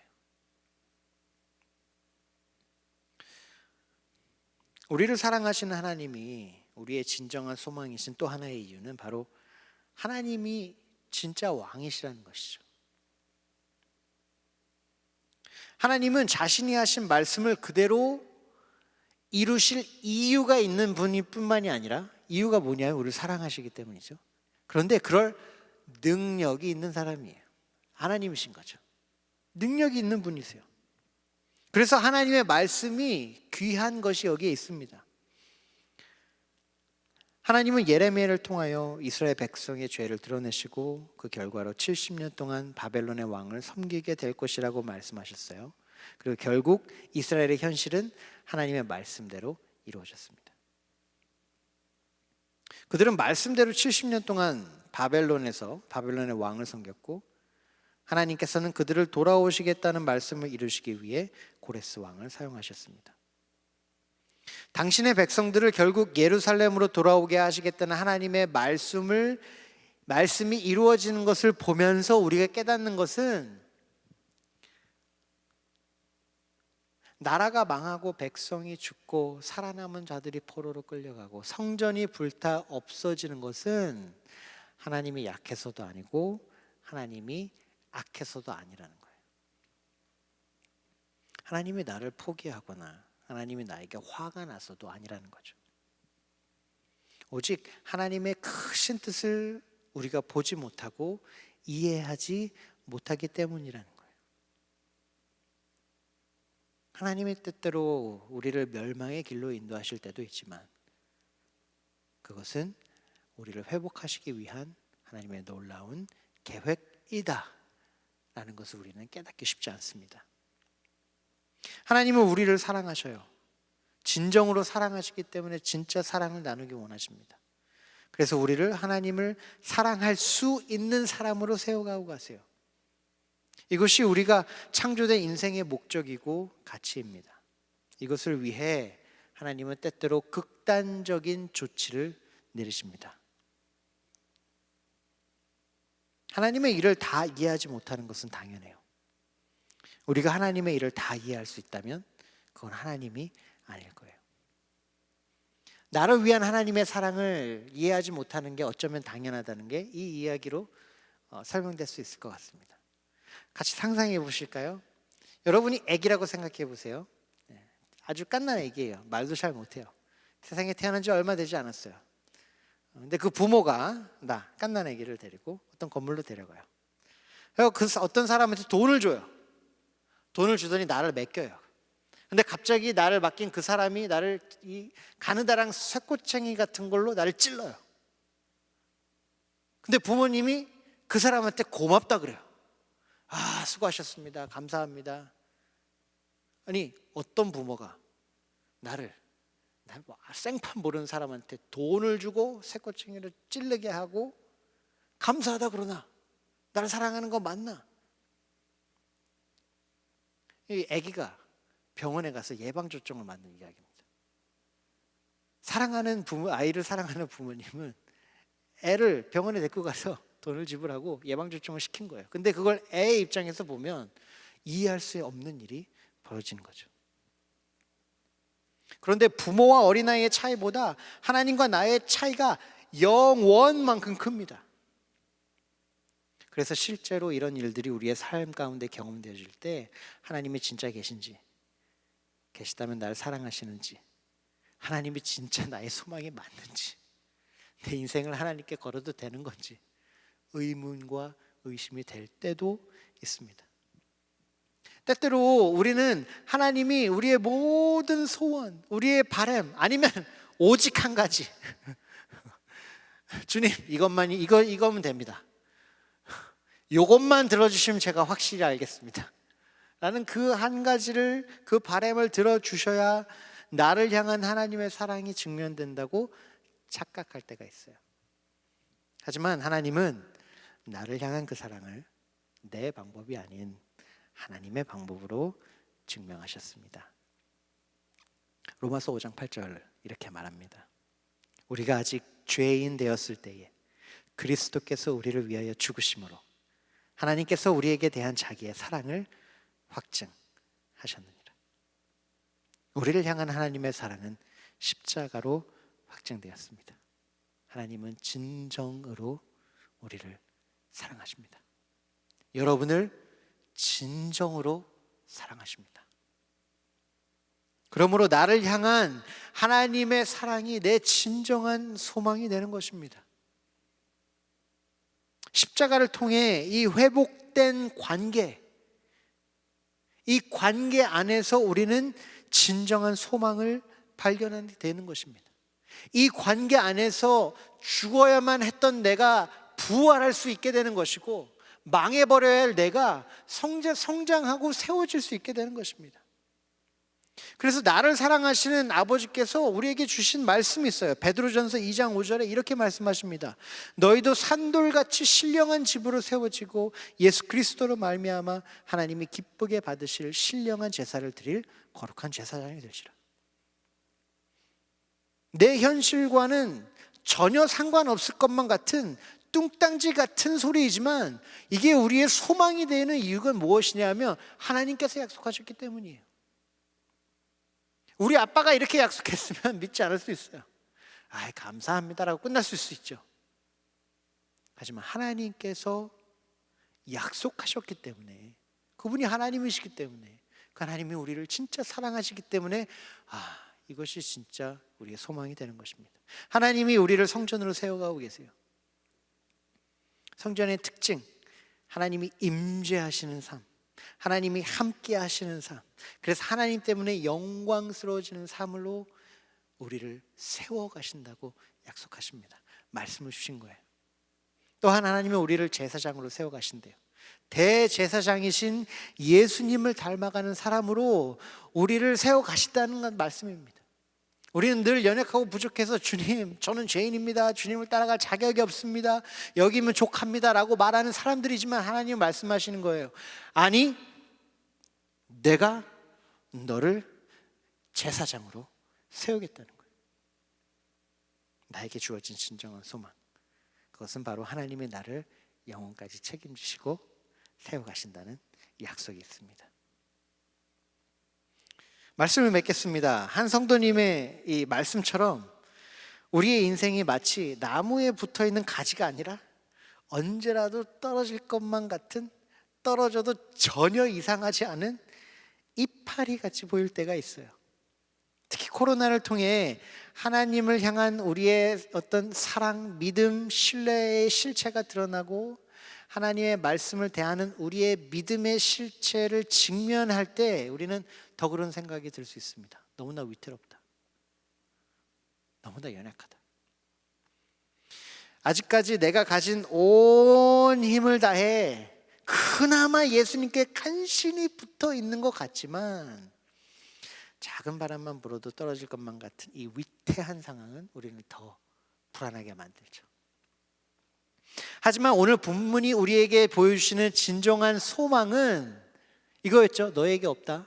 우리를 사랑하시는 하나님이 우리의 진정한 소망이신 또 하나의 이유는 바로 하나님이 진짜 왕이시라는 것이죠. 하나님은 자신이 하신 말씀을 그대로 이루실 이유가 있는 분이 뿐만이 아니라, 이유가 뭐냐면 우리를 사랑하시기 때문이죠. 그런데 그럴 능력이 있는 사람이에요. 하나님이신 거죠. 능력이 있는 분이세요. 그래서 하나님의 말씀이 귀한 것이 여기에 있습니다. 하나님은 예레미야를 통하여 이스라엘 백성의 죄를 드러내시고 그 결과로 70년 동안 바벨론의 왕을 섬기게 될 것이라고 말씀하셨어요. 그리고 결국 이스라엘의 현실은 하나님의 말씀대로 이루어졌습니다. 그들은 말씀대로 70년 동안 바벨론의 왕을 섬겼고, 하나님께서는 그들을 돌아오시겠다는 말씀을 이루시기 위해 고레스 왕을 사용하셨습니다. 당신의 백성들을 결국 예루살렘으로 돌아오게 하시겠다는 하나님의 말씀이 이루어지는 것을 보면서 우리가 깨닫는 것은, 나라가 망하고 백성이 죽고 살아남은 자들이 포로로 끌려가고 성전이 불타 없어지는 것은 하나님이 약해서도 아니고 하나님이 악해서도 아니라는 거예요. 하나님이 나를 포기하거나 하나님이 나에게 화가 나서도 아니라는 거죠. 오직 하나님의 크신 뜻을 우리가 보지 못하고 이해하지 못하기 때문이라는 거예요. 하나님의 뜻대로 우리를 멸망의 길로 인도하실 때도 있지만, 그것은 우리를 회복하시기 위한 하나님의 놀라운 계획이다 라는 것을 우리는 깨닫기 쉽지 않습니다. 하나님은 우리를 사랑하셔요. 진정으로 사랑하시기 때문에 진짜 사랑을 나누기 원하십니다. 그래서 우리를 하나님을 사랑할 수 있는 사람으로 세워가고 가세요. 이것이 우리가 창조된 인생의 목적이고 가치입니다. 이것을 위해 하나님은 때때로 극단적인 조치를 내리십니다. 하나님의 일을 다 이해하지 못하는 것은 당연해요. 우리가 하나님의 일을 다 이해할 수 있다면 그건 하나님이 아닐 거예요. 나를 위한 하나님의 사랑을 이해하지 못하는 게 어쩌면 당연하다는 게 이 이야기로 설명될 수 있을 것 같습니다. 같이 상상해 보실까요? 여러분이 아기라고 생각해 보세요. 아주 갓난 아기예요. 말도 잘 못해요. 세상에 태어난 지 얼마 되지 않았어요. 근데 그 부모가 갓난 아기를 데리고 어떤 건물로 데려가요. 그래서 그 어떤 사람한테 돈을 줘요. 돈을 주더니 나를 맡겨요. 근데 갑자기 나를 맡긴 그 사람이 나를 이 가느다란 쇠꼬챙이 같은 걸로 나를 찔러요. 근데 부모님이 그 사람한테 고맙다 그래요. 수고하셨습니다. 감사합니다. 아니, 어떤 부모가 나를 생판 모르는 사람한테 돈을 주고 쇠꼬챙이를 찌르게 하고 감사하다 그러나? 나를 사랑하는 거 맞나? 이 아기가 병원에 가서 예방접종을 맞는 이야기입니다. 아이를 사랑하는 부모님은 애를 병원에 데리고 가서 돈을 지불하고 예방접종을 시킨 거예요. 근데 그걸 애의 입장에서 보면 이해할 수 없는 일이 벌어지는 거죠. 그런데 부모와 어린아이의 차이보다 하나님과 나의 차이가 영원만큼 큽니다. 그래서 실제로 이런 일들이 우리의 삶 가운데 경험되어질 때 하나님이 진짜 계시다면 나를 사랑하시는지, 하나님이 진짜 나의 소망이 맞는지, 내 인생을 하나님께 걸어도 되는 건지 의문과 의심이 될 때도 있습니다. 때때로 우리는 하나님이 우리의 모든 소원, 우리의 바람, 아니면 오직 한 가지 주님 이거면 됩니다. 이것만 들어주시면 제가 확실히 알겠습니다 라는 그 한 가지를, 그 바람을 들어주셔야 나를 향한 하나님의 사랑이 증명된다고 착각할 때가 있어요. 하지만 하나님은 나를 향한 그 사랑을 내 방법이 아닌 하나님의 방법으로 증명하셨습니다. 로마서 5장 8절 이렇게 말합니다. 우리가 아직 죄인 되었을 때에 그리스도께서 우리를 위하여 죽으심으로 하나님께서 우리에게 대한 자기의 사랑을 확증하셨느니라. 우리를 향한 하나님의 사랑은 십자가로 확증되었습니다. 하나님은 진정으로 우리를 사랑하십니다. 여러분을 진정으로 사랑하십니다. 그러므로 나를 향한 하나님의 사랑이 내 진정한 소망이 되는 것입니다. 십자가를 통해 이 회복된 관계, 이 관계 안에서 우리는 진정한 소망을 발견하게 되는 것입니다. 이 관계 안에서 죽어야만 했던 내가 부활할 수 있게 되는 것이고, 망해버려야 할 내가 성장하고 세워질 수 있게 되는 것입니다. 그래서 나를 사랑하시는 아버지께서 우리에게 주신 말씀이 있어요. 베드로전서 2장 5절에 이렇게 말씀하십니다. 너희도 산돌같이 신령한 집으로 세워지고 예수 그리스도로 말미암아 하나님이 기쁘게 받으실 신령한 제사를 드릴 거룩한 제사장이 되시라. 내 현실과는 전혀 상관없을 것만 같은 뚱땅지 같은 소리이지만, 이게 우리의 소망이 되는 이유가 무엇이냐면 하나님께서 약속하셨기 때문이에요. 우리 아빠가 이렇게 약속했으면 믿지 않을 수 있어요. 감사합니다라고 끝날 수 있죠. 하지만 하나님께서 약속하셨기 때문에, 그분이 하나님이시기 때문에, 그 하나님이 우리를 진짜 사랑하시기 때문에 이것이 진짜 우리의 소망이 되는 것입니다. 하나님이 우리를 성전으로 세워가고 계세요. 성전의 특징, 하나님이 임재하시는 삶, 하나님이 함께 하시는 삶, 그래서 하나님 때문에 영광스러워지는 삶으로 우리를 세워가신다고 약속하십니다. 말씀을 주신 거예요. 또한 하나님은 우리를 제사장으로 세워가신대요. 대제사장이신 예수님을 닮아가는 사람으로 우리를 세워가신다는 말씀입니다. 우리는 늘 연약하고 부족해서 주님, 저는 죄인입니다, 주님을 따라갈 자격이 없습니다, 여기면 족합니다 라고 말하는 사람들이지만, 하나님은 말씀하시는 거예요. 아니, 내가 너를 제사장으로 세우겠다는 거예요. 나에게 주어진 진정한 소망, 그것은 바로 하나님이 나를 영원까지 책임지시고 세워가신다는 약속이 있습니다. 말씀을 맺겠습니다. 한 성도님의 이 말씀처럼 우리의 인생이 마치 나무에 붙어있는 가지가 아니라 언제라도 떨어질 것만 같은, 떨어져도 전혀 이상하지 않은 이파리 같이 보일 때가 있어요. 특히 코로나를 통해 하나님을 향한 우리의 어떤 사랑, 믿음, 신뢰의 실체가 드러나고, 하나님의 말씀을 대하는 우리의 믿음의 실체를 직면할 때 우리는 더 그런 생각이 들 수 있습니다. 너무나 위태롭다, 너무나 연약하다. 아직까지 내가 가진 온 힘을 다해 그나마 예수님께 간신히 붙어 있는 것 같지만, 작은 바람만 불어도 떨어질 것만 같은 이 위태한 상황은 우리를 더 불안하게 만들죠. 하지만 오늘 본문이 우리에게 보여주시는 진정한 소망은 이거였죠. 너에게 없다.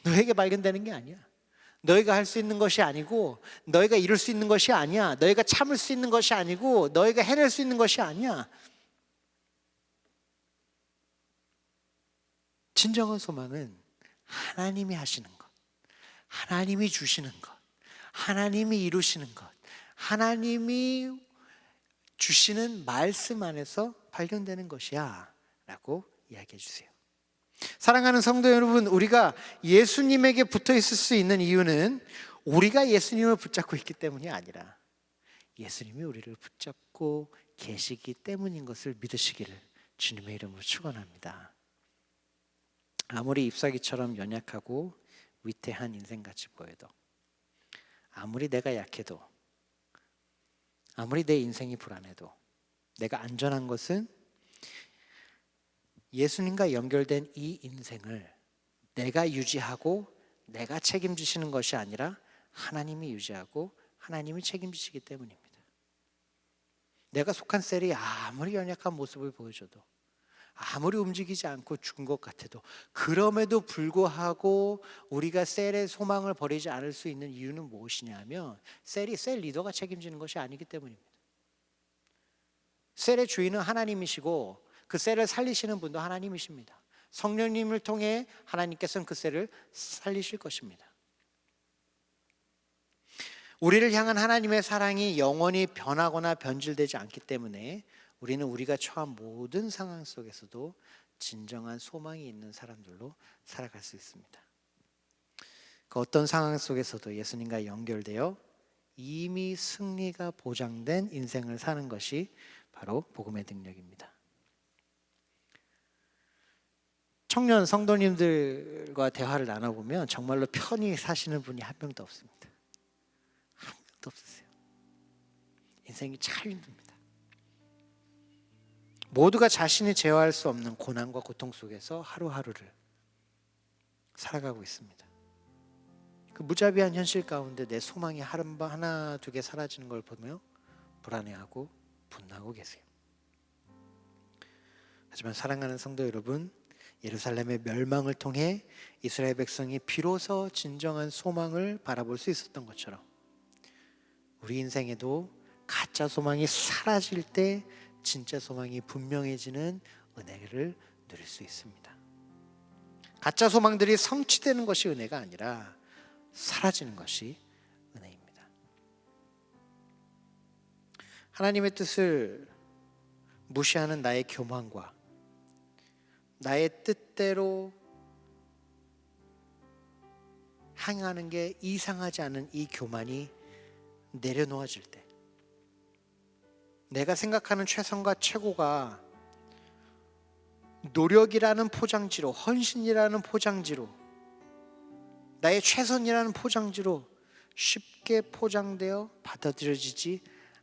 너에게 발견되는 게 아니야. 너희가 할 수 있는 것이 아니고, 너희가 이룰 수 있는 것이 아니야. 너희가 참을 수 있는 것이 아니고, 너희가 해낼 수 있는 것이 아니야. 진정한 소망은 하나님이 하시는 것, 하나님이 주시는 것, 하나님이 이루시는 것, 하나님이 주시는 말씀 안에서 발견되는 것이야 라고 이야기해 주세요. 사랑하는 성도 여러분, 우리가 예수님에게 붙어 있을 수 있는 이유는 우리가 예수님을 붙잡고 있기 때문이 아니라 예수님이 우리를 붙잡고 계시기 때문인 것을 믿으시기를 주님의 이름으로 축원합니다. 아무리 잎사귀처럼 연약하고 위태한 인생같이 보여도, 아무리 내가 약해도, 아무리 내 인생이 불안해도, 내가 안전한 것은 예수님과 연결된 이 인생을 내가 유지하고 내가 책임지시는 것이 아니라 하나님이 유지하고 하나님이 책임지시기 때문입니다. 내가 속한 셀이 아무리 연약한 모습을 보여줘도, 아무리 움직이지 않고 죽은 것 같아도, 그럼에도 불구하고 우리가 셀의 소망을 버리지 않을 수 있는 이유는 무엇이냐면, 셀 리더가 책임지는 것이 아니기 때문입니다. 셀의 주인은 하나님이시고 그 셀을 살리시는 분도 하나님이십니다. 성령님을 통해 하나님께서는 그 셀을 살리실 것입니다. 우리를 향한 하나님의 사랑이 영원히 변하거나 변질되지 않기 때문에 우리는 우리가 처한 모든 상황 속에서도 진정한 소망이 있는 사람들로 살아갈 수 있습니다. 그 어떤 상황 속에서도 예수님과 연결되어 이미 승리가 보장된 인생을 사는 것이 바로 복음의 능력입니다. 청년 성도님들과 대화를 나눠보면 정말로 편히 사시는 분이 한 명도 없습니다. 한 명도 없으세요. 인생이 참 힘듭니다. 모두가 자신이 제어할 수 없는 고난과 고통 속에서 하루하루를 살아가고 있습니다. 그 무자비한 현실 가운데 내 소망이 하나 두 개 사라지는 걸 보며 불안해하고 분노하고 계세요. 하지만 사랑하는 성도 여러분, 예루살렘의 멸망을 통해 이스라엘 백성이 비로소 진정한 소망을 바라볼 수 있었던 것처럼 우리 인생에도 가짜 소망이 사라질 때 진짜 소망이 분명해지는 은혜를 누릴 수 있습니다. 가짜 소망들이 성취되는 것이 은혜가 아니라 사라지는 것이 은혜입니다. 하나님의 뜻을 무시하는 나의 교만과 나의 뜻대로 행하는 게 이상하지 않은 이 교만이 내려놓아질 때, 내가 생각하는 최선과 최고가 노력이라는 포장지로, 헌신이라는 포장지로, 나의 최선이라는 포장지로 쉽게 포장되어 받아들여지지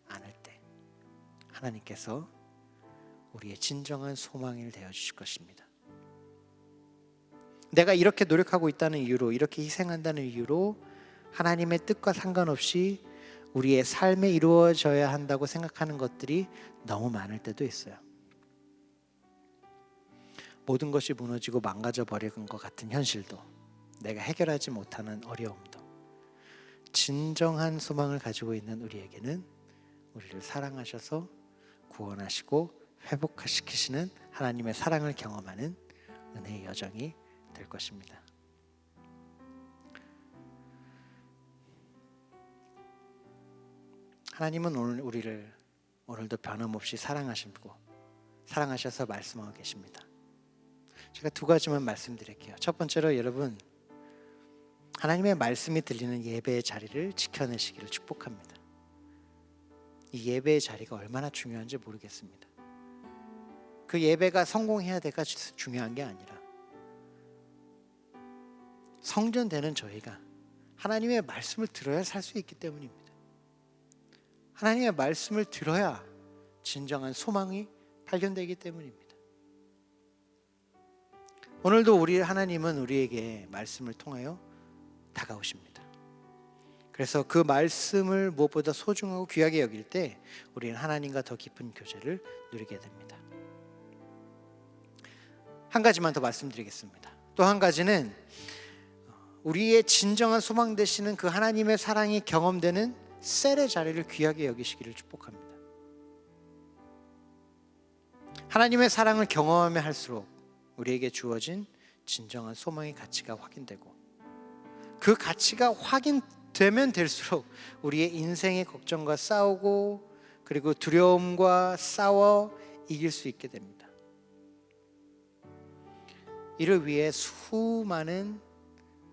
않을 때 하나님께서 우리의 진정한 소망이 되어주실 것입니다. 내가 이렇게 노력하고 있다는 이유로, 이렇게 희생한다는 이유로 하나님의 뜻과 상관없이 우리의 삶에 이루어져야 한다고 생각하는 것들이 너무 많을 때도 있어요. 모든 것이 무너지고 망가져 버린 것 같은 현실도, 내가 해결하지 못하는 어려움도, 진정한 소망을 가지고 있는 우리에게는 우리를 사랑하셔서 구원하시고 회복시키시는 하나님의 사랑을 경험하는 은혜의 여정이 될 것입니다. 하나님은 오늘 우리를 오늘도 변함없이 사랑하시고 사랑하셔서 말씀하고 계십니다. 제가 두 가지만 말씀드릴게요. 첫 번째로 여러분, 하나님의 말씀이 들리는 예배의 자리를 지켜내시기를 축복합니다. 이 예배의 자리가 얼마나 중요한지 모르겠습니다. 그 예배가 성공해야 될까 중요한 게 아니라 성전되는 저희가 하나님의 말씀을 들어야 살 수 있기 때문입니다. 하나님의 말씀을 들어야 진정한 소망이 발견되기 때문입니다. 오늘도 우리 하나님은 우리에게 말씀을 통하여 다가오십니다. 그래서 그 말씀을 무엇보다 소중하고 귀하게 여길 때 우리는 하나님과 더 깊은 교제를 누리게 됩니다. 한 가지만 더 말씀드리겠습니다. 또 한 가지는 우리의 진정한 소망 되시는 그 하나님의 사랑이 경험되는 셀의 자리를 귀하게 여기시기를 축복합니다. 하나님의 사랑을 경험하며 할수록 우리에게 주어진 진정한 소망의 가치가 확인되고, 그 가치가 확인되면 될수록 우리의 인생의 걱정과 싸우고 그리고 두려움과 싸워 이길 수 있게 됩니다. 이를 위해 수많은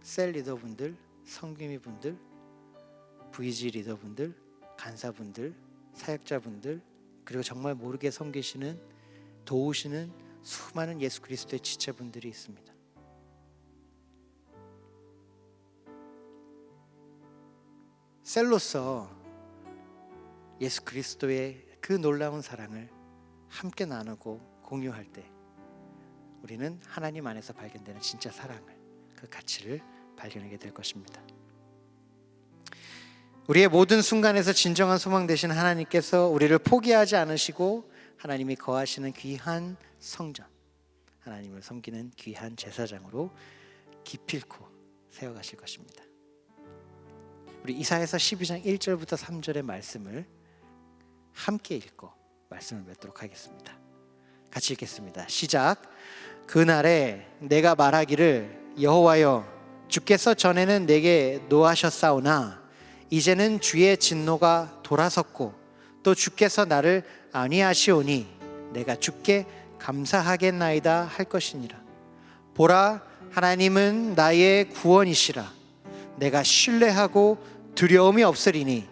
셀 리더분들, 성김이분들, VG 리더분들, 간사분들, 사역자분들, 그리고 정말 모르게 섬기시는, 도우시는 수많은 예수 그리스도의 지체분들이 있습니다. 셀로서 예수 그리스도의 그 놀라운 사랑을 함께 나누고 공유할 때 우리는 하나님 안에서 발견되는 진짜 사랑을, 그 가치를 발견하게 될 것입니다. 우리의 모든 순간에서 진정한 소망 되신 하나님께서 우리를 포기하지 않으시고 하나님이 거하시는 귀한 성전, 하나님을 섬기는 귀한 제사장으로 기필코 세워가실 것입니다. 우리 이사야서 12장 1절부터 3절의 말씀을 함께 읽고 말씀을 맺도록 하겠습니다. 같이 읽겠습니다. 시작. 그날에 내가 말하기를 여호와여 주께서 전에는 내게 노하셨사오나 이제는 주의 진노가 돌아섰고 또 주께서 나를 아니하시오니 내가 주께 감사하겠나이다 할 것이니라. 보라, 하나님은 나의 구원이시라. 내가 신뢰하고 두려움이 없으리니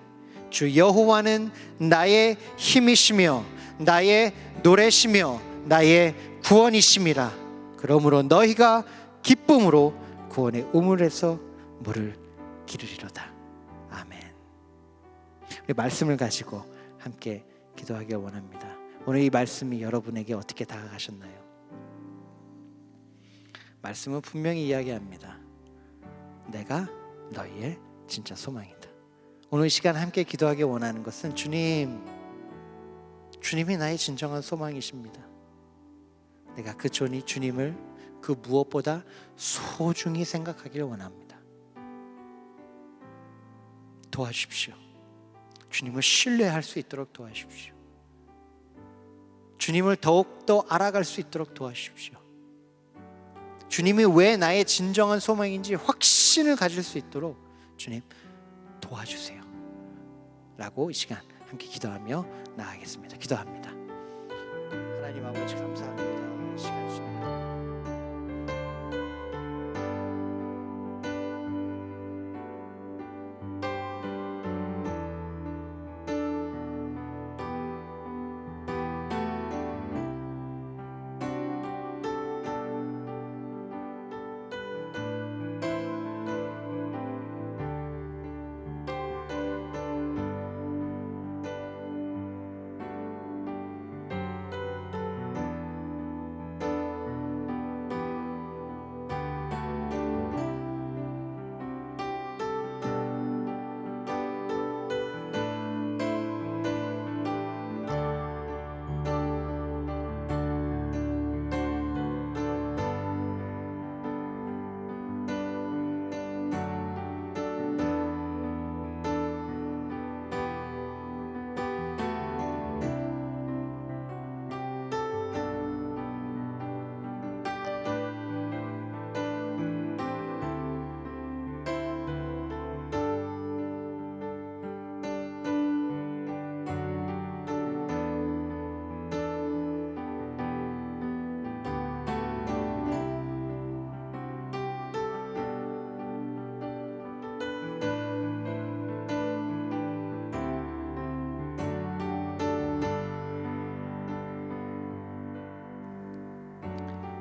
주 여호와는 나의 힘이시며 나의 노래시며 나의 구원이심이라. 그러므로 너희가 기쁨으로 구원의 우물에서 물을 기르리로다. 아멘. 우리 말씀을 가지고 함께 기도하길 원합니다. 오늘 이 말씀이 여러분에게 어떻게 다가가셨나요? 말씀은 분명히 이야기합니다. 내가 너희의 진짜 소망이다. 오늘 이 시간 함께 기도하기 원하는 것은 주님이 나의 진정한 소망이십니다. 내가 그 주님을 그 무엇보다 소중히 생각하기를 원합니다. 도와주십시오. 주님을 신뢰할 수 있도록 도와주십시오. 주님을 더욱더 알아갈 수 있도록 도와주십시오. 주님이 왜 나의 진정한 소망인지 확신을 가질 수 있도록 주님 도와주세요 라고 이 시간 함께 기도하며 나아가겠습니다. 기도합니다. 하나님 아버지 감사합니다. 이 시간 주시니까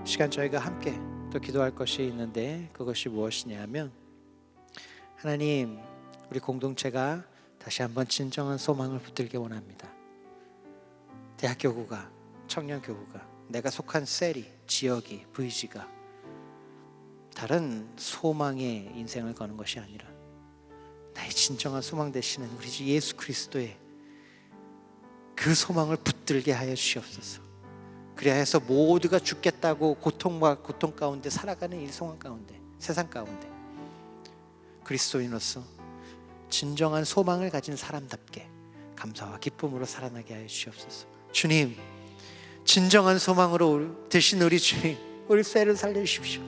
시간 저희가 함께 또 기도할 것이 있는데 그것이 무엇이냐 하면 하나님 우리 공동체가 다시 한번 진정한 소망을 붙들기 원합니다. 대학교구가 청년교구가 내가 속한 셀이 지역이 VG가 다른 소망의 인생을 거는 것이 아니라 나의 진정한 소망 되시는 우리 주 예수 그리스도의 그 소망을 붙들게 하여 주시옵소서. 그리하여서 모두가 죽겠다고 고통과 고통 가운데 살아가는 이 상황 가운데 세상 가운데 그리스도인으로서 진정한 소망을 가진 사람답게 감사와 기쁨으로 살아나게 하여 주시옵소서. 주님 진정한 소망으로 되신 우리 주님 우리 셀을 살려주십시오.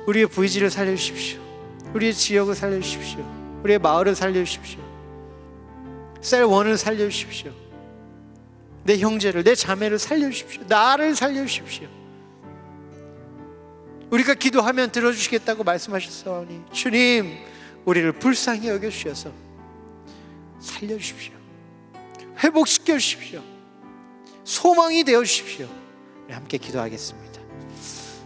우리의 VG를 살려주십시오. 우리의 지역을 살려주십시오. 우리의 마을을 살려주십시오. 셀1을 살려주십시오. 내 형제를 내 자매를 살려주십시오. 나를 살려주십시오. 우리가 기도하면 들어주시겠다고 말씀하셨사오니 주님 우리를 불쌍히 여겨주셔서 살려주십시오. 회복시켜 주십시오. 소망이 되어 주십시오. 우리 함께 기도하겠습니다.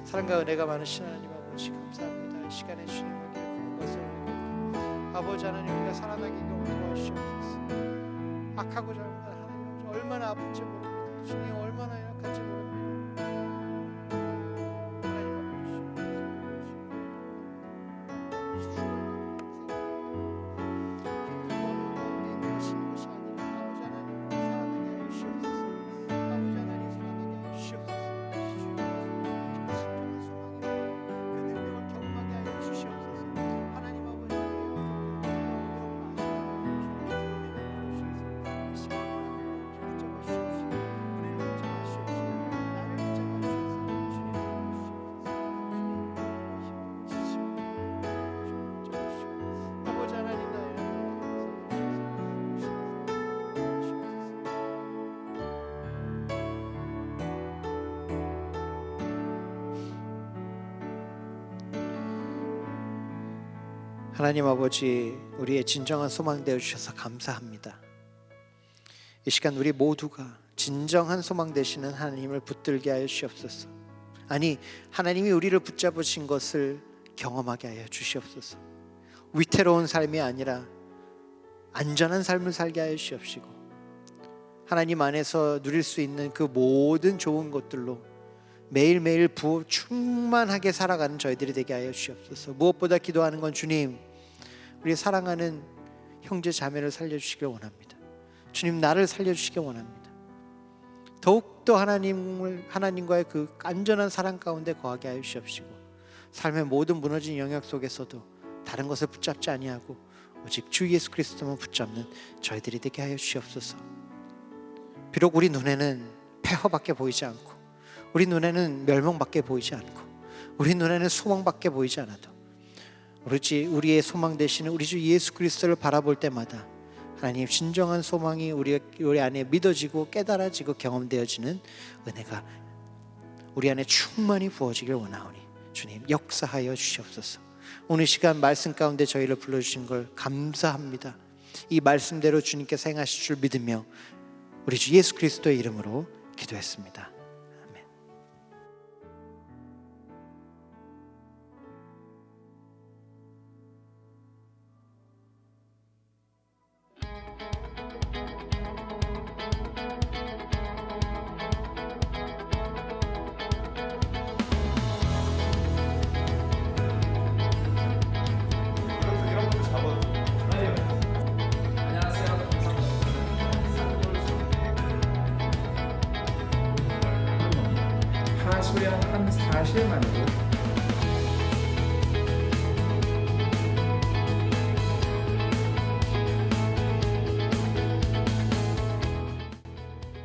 사랑과 은혜가 많으신 하나님 아버지 감사합니다. 이 시간에 주님에게 부른 것을 아버지 하나님 우리가 살아나기가 도와주시옵소서. 악하고 잘못한 하나님 얼마나 아픈지 모릅니다. 주님 얼마나 연약한지 모릅니다. 하나님 하나님 아버지, 우리의 진정한 소망 되어 주셔서 감사합니다. 이 시간 우리 모두가 진정한 소망 되시는 하나님을 붙들게 하여 주시옵소서. 아니, 하나님이 우리를 붙잡으신 것을 경험하게 하여 주시옵소서. 위태로운 삶이 아니라 안전한 삶을 살게 하여 주시옵시고, 하나님 안에서 누릴 수 있는 그 모든 좋은 것들로 매일매일 충만하게 살아가는 저희들이 되게 하여 주시옵소서. 무엇보다 기도하는 건 주님, 우리 사랑하는 형제 자매를 살려주시길 원합니다. 주님, 나를 살려주시길 원합니다. 더욱더 하나님과의 그 안전한 사랑 가운데 거하게 하여 주시옵시고, 삶의 모든 무너진 영역 속에서도 다른 것을 붙잡지 아니하고 오직 주 예수 그리스도만 붙잡는 저희들이 되게 하여 주시옵소서. 비록 우리 눈에는 폐허밖에 보이지 않고, 우리 눈에는 멸망밖에 보이지 않고, 우리 눈에는 소망밖에 보이지 않아도 오로지 우리의 소망 되시는 우리 주 예수 그리스도를 바라볼 때마다 하나님 진정한 소망이 우리 안에 믿어지고 깨달아지고 경험되어지는 은혜가 우리 안에 충만히 부어지길 원하오니 주님 역사하여 주시옵소서. 오늘 시간 말씀 가운데 저희를 불러주신 걸 감사합니다. 이 말씀대로 주님께서 행하실 줄 믿으며 우리 주 예수 그리스도의 이름으로 기도했습니다. 아멘. 하수령 한 4실만으로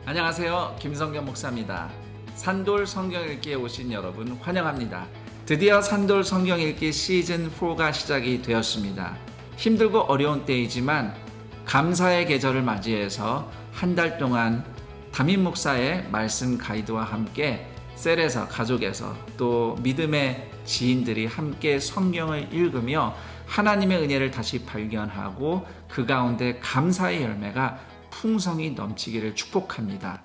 안녕하세요. 김성경 목사입니다. 산돌 성경 읽기에 오신 여러분 환영합니다. 드디어 산돌 성경 읽기 시즌 4가 시작이 되었습니다. 힘들고 어려운 때이지만 감사의 계절을 맞이해서 한 달 동안 담임 목사의 말씀 가이드와 함께 셀에서 가족에서 또 믿음의 지인들이 함께 성경을 읽으며 하나님의 은혜를 다시 발견하고 그 가운데 감사의 열매가 풍성히 넘치기를 축복합니다.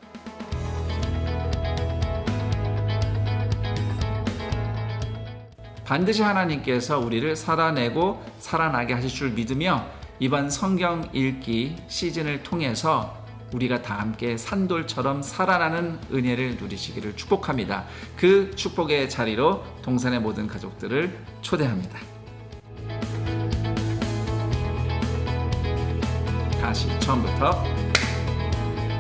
반드시 하나님께서 우리를 살아내고 살아나게 하실 줄 믿으며 이번 성경 읽기 시즌을 통해서 우리가 다 함께 산돌처럼 살아나는 은혜를 누리시기를 축복합니다. 그 축복의 자리로 동산의 모든 가족들을 초대합니다. 다시 처음부터.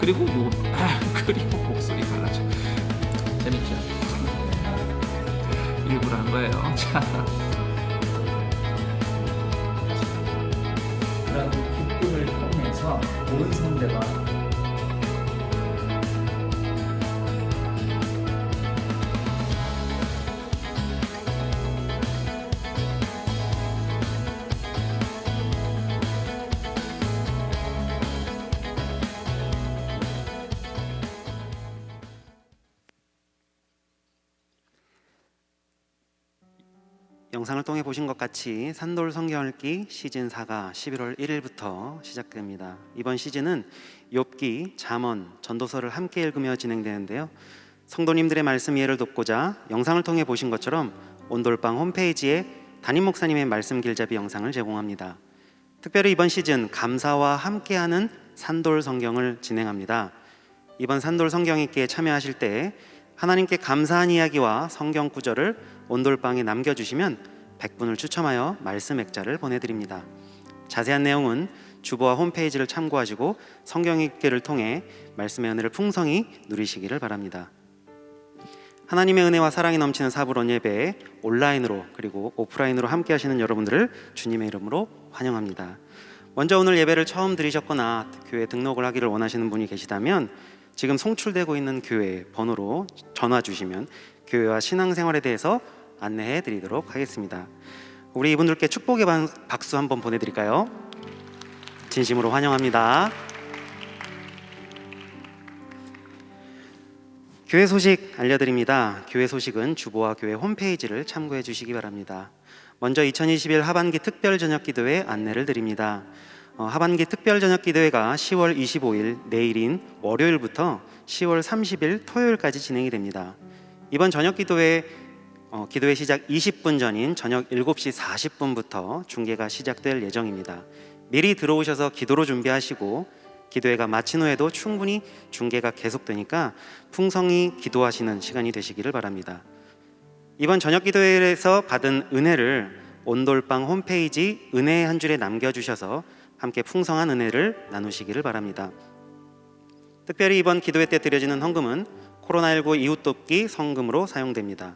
그리고 목소리 달라져. 재밌죠? 일부러 한 거예요. 자, 그런 기쁨을 통해서 온 성대가 영상을 통해 보신 것 같이 산돌 성경 읽기 시즌 4가 11월 1일부터 시작됩니다. 이번 시즌은 욥기, 잠언, 전도서를 함께 읽으며 진행되는데요. 성도님들의 말씀 이해를 돕고자 영상을 통해 보신 것처럼 온돌방 홈페이지에 담임 목사님의 말씀 길잡이 영상을 제공합니다. 특별히 이번 시즌 감사와 함께하는 산돌 성경을 진행합니다. 이번 산돌 성경 읽기에 참여하실 때 하나님께 감사한 이야기와 성경 구절을 온돌방에 남겨주시면 100분을 추첨하여 말씀 액자를 보내드립니다. 자세한 내용은 주보와 홈페이지를 참고하시고 성경 읽기를 통해 말씀의 은혜를 풍성히 누리시기를 바랍니다. 하나님의 은혜와 사랑이 넘치는 사부론 예배에 온라인으로 그리고 오프라인으로 함께 하시는 여러분들을 주님의 이름으로 환영합니다. 먼저 오늘 예배를 처음 들으셨거나 교회 등록을 하기를 원하시는 분이 계시다면 지금 송출되고 있는 교회 번호로 전화 주시면 교회와 신앙생활에 대해서 안내해 드리도록 하겠습니다. 우리 이분들께 축복의 박수 한번 보내드릴까요? 진심으로 환영합니다. 교회 소식 알려드립니다. 교회 소식은 주보와 교회 홈페이지를 참고해 주시기 바랍니다. 먼저 2021 하반기 특별 저녁 기도회 안내를 드립니다. 하반기 특별 저녁 기도회가 10월 25일 내일인 월요일부터 10월 30일 토요일까지 진행이 됩니다. 이번 저녁 기도회 기도회 시작 20분 전인 저녁 7시 40분부터 중계가 시작될 예정입니다. 미리 들어오셔서 기도로 준비하시고 기도회가 마친 후에도 충분히 중계가 계속되니까 풍성히 기도하시는 시간이 되시기를 바랍니다. 이번 저녁 기도회에서 받은 은혜를 온돌방 홈페이지 은혜의 한 줄에 남겨주셔서 함께 풍성한 은혜를 나누시기를 바랍니다. 특별히 이번 기도회 때 드려지는 헌금은 코로나19 이웃 돕기 성금으로 사용됩니다.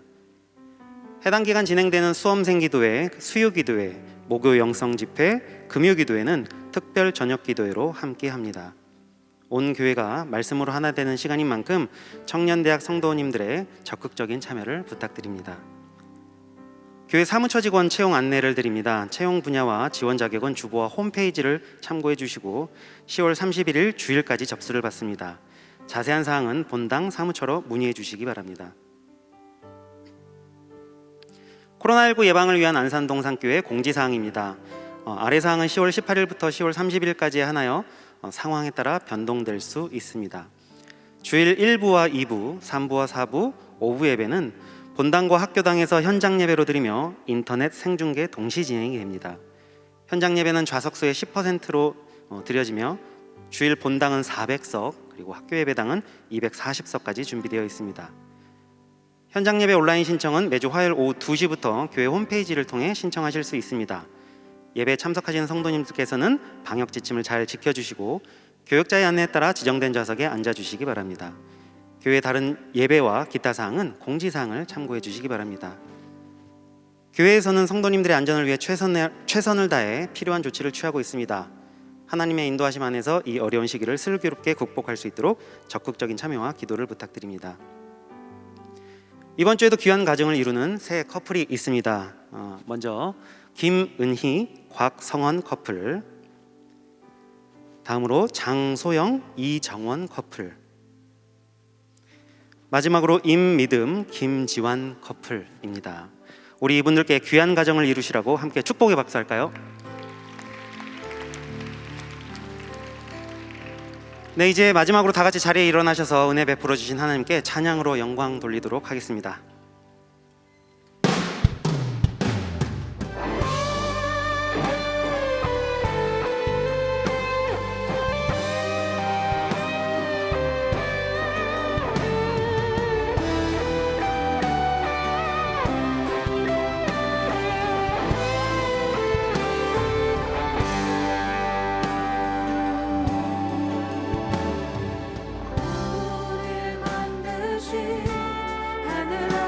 해당 기간 진행되는 수험생 기도회, 수요 기도회, 목요 영성 집회, 금요 기도회는 특별 저녁 기도회로 함께합니다. 온 교회가 말씀으로 하나 되는 시간인 만큼 청년대학 성도님들의 적극적인 참여를 부탁드립니다. 교회 사무처 직원 채용 안내를 드립니다. 채용 분야와 지원 자격은 주보와 홈페이지를 참고해 주시고 10월 31일 주일까지 접수를 받습니다. 자세한 사항은 본당 사무처로 문의해 주시기 바랍니다. 코로나19 예방을 위한 안산동산교회 공지사항입니다. 아래 사항은 10월 18일부터 10월 30일까지 하나여 상황에 따라 변동될 수 있습니다. 주일 1부와 2부, 3부와 4부, 오후 예배는 본당과 학교당에서 현장 예배로 드리며 인터넷 생중계 동시 진행이 됩니다. 현장 예배는 좌석수의 10%로 드려지며 주일 본당은 400석, 그리고 학교 예배당은 240석까지 준비되어 있습니다. 현장 예배 온라인 신청은 매주 화요일 오후 2시부터 교회 홈페이지를 통해 신청하실 수 있습니다. 예배에 참석하시는 성도님들께서는 방역 지침을 잘 지켜주시고 교역자의 안내에 따라 지정된 좌석에 앉아주시기 바랍니다. 교회 다른 예배와 기타 사항은 공지사항을 참고해 주시기 바랍니다. 교회에서는 성도님들의 안전을 위해 최선을 다해 필요한 조치를 취하고 있습니다. 하나님의 인도하심 안에서 이 어려운 시기를 슬기롭게 극복할 수 있도록 적극적인 참여와 기도를 부탁드립니다. 이번 주에도 귀한 가정을 이루는 새 커플이 있습니다. 먼저 김은희, 곽성원 커플, 다음으로 장소영, 이정원 커플, 마지막으로 임미듬, 김지환 커플입니다. 우리 이분들께 귀한 가정을 이루시라고 함께 축복의 박수 할까요? 네, 이제 마지막으로 다 같이 자리에 일어나셔서 은혜 베풀어 주신 하나님께 찬양으로 영광 돌리도록 하겠습니다. 우릴 만드신 하늘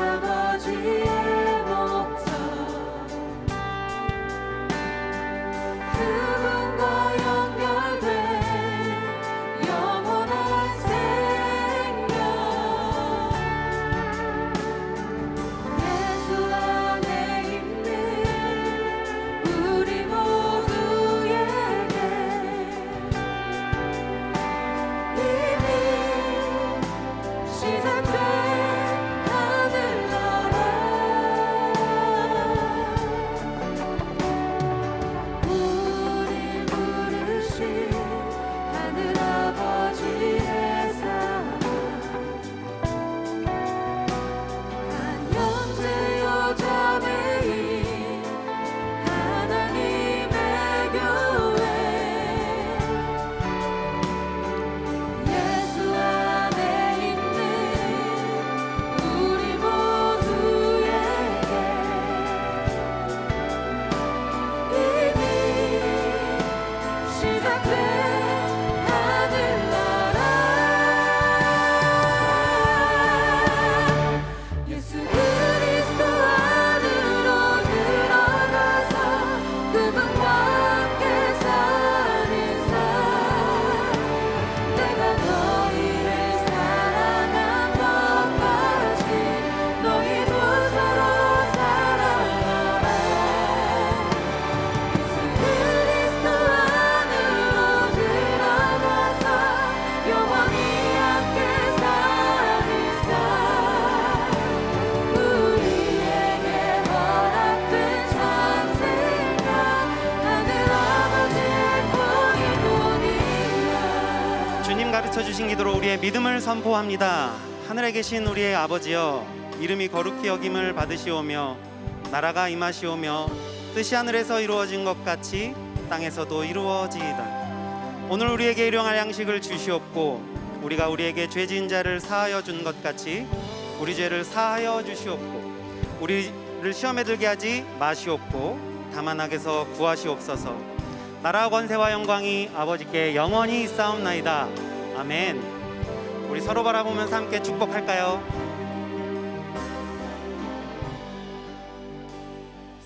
가르쳐주신 기도로 우리의 믿음을 선포합니다. 하늘에 계신 우리의 아버지여, 이름이 거룩히 여김을 받으시오며 나라가 임하시오며 뜻이 하늘에서 이루어진 것 같이 땅에서도 이루어지이다. 오늘 우리에게 일용할 양식을 주시옵고 우리가 우리에게 죄 지은 자를 사하여 준 것 같이 우리 죄를 사하여 주시옵고 우리를 시험에 들게 하지 마시옵고 다만 악에서 구하시옵소서. 나라와 권세와 영광이 아버지께 영원히 있사옵나이다. 아멘. 우리 서로 바라보면서 함께 축복할까요?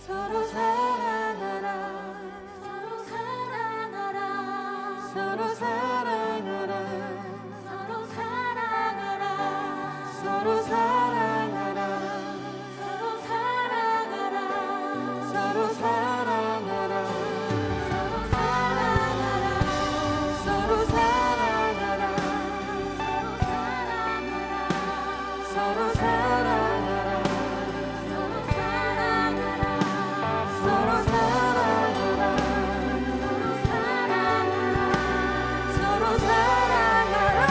서로 사랑하라 서로 사랑하라 서로 사랑하라 서로 사랑하라 서로 사랑하라 서로 사랑하라 서로 사랑하라 서로 사랑하라 서로 사랑하라 서로 사랑하라 서로 사랑하라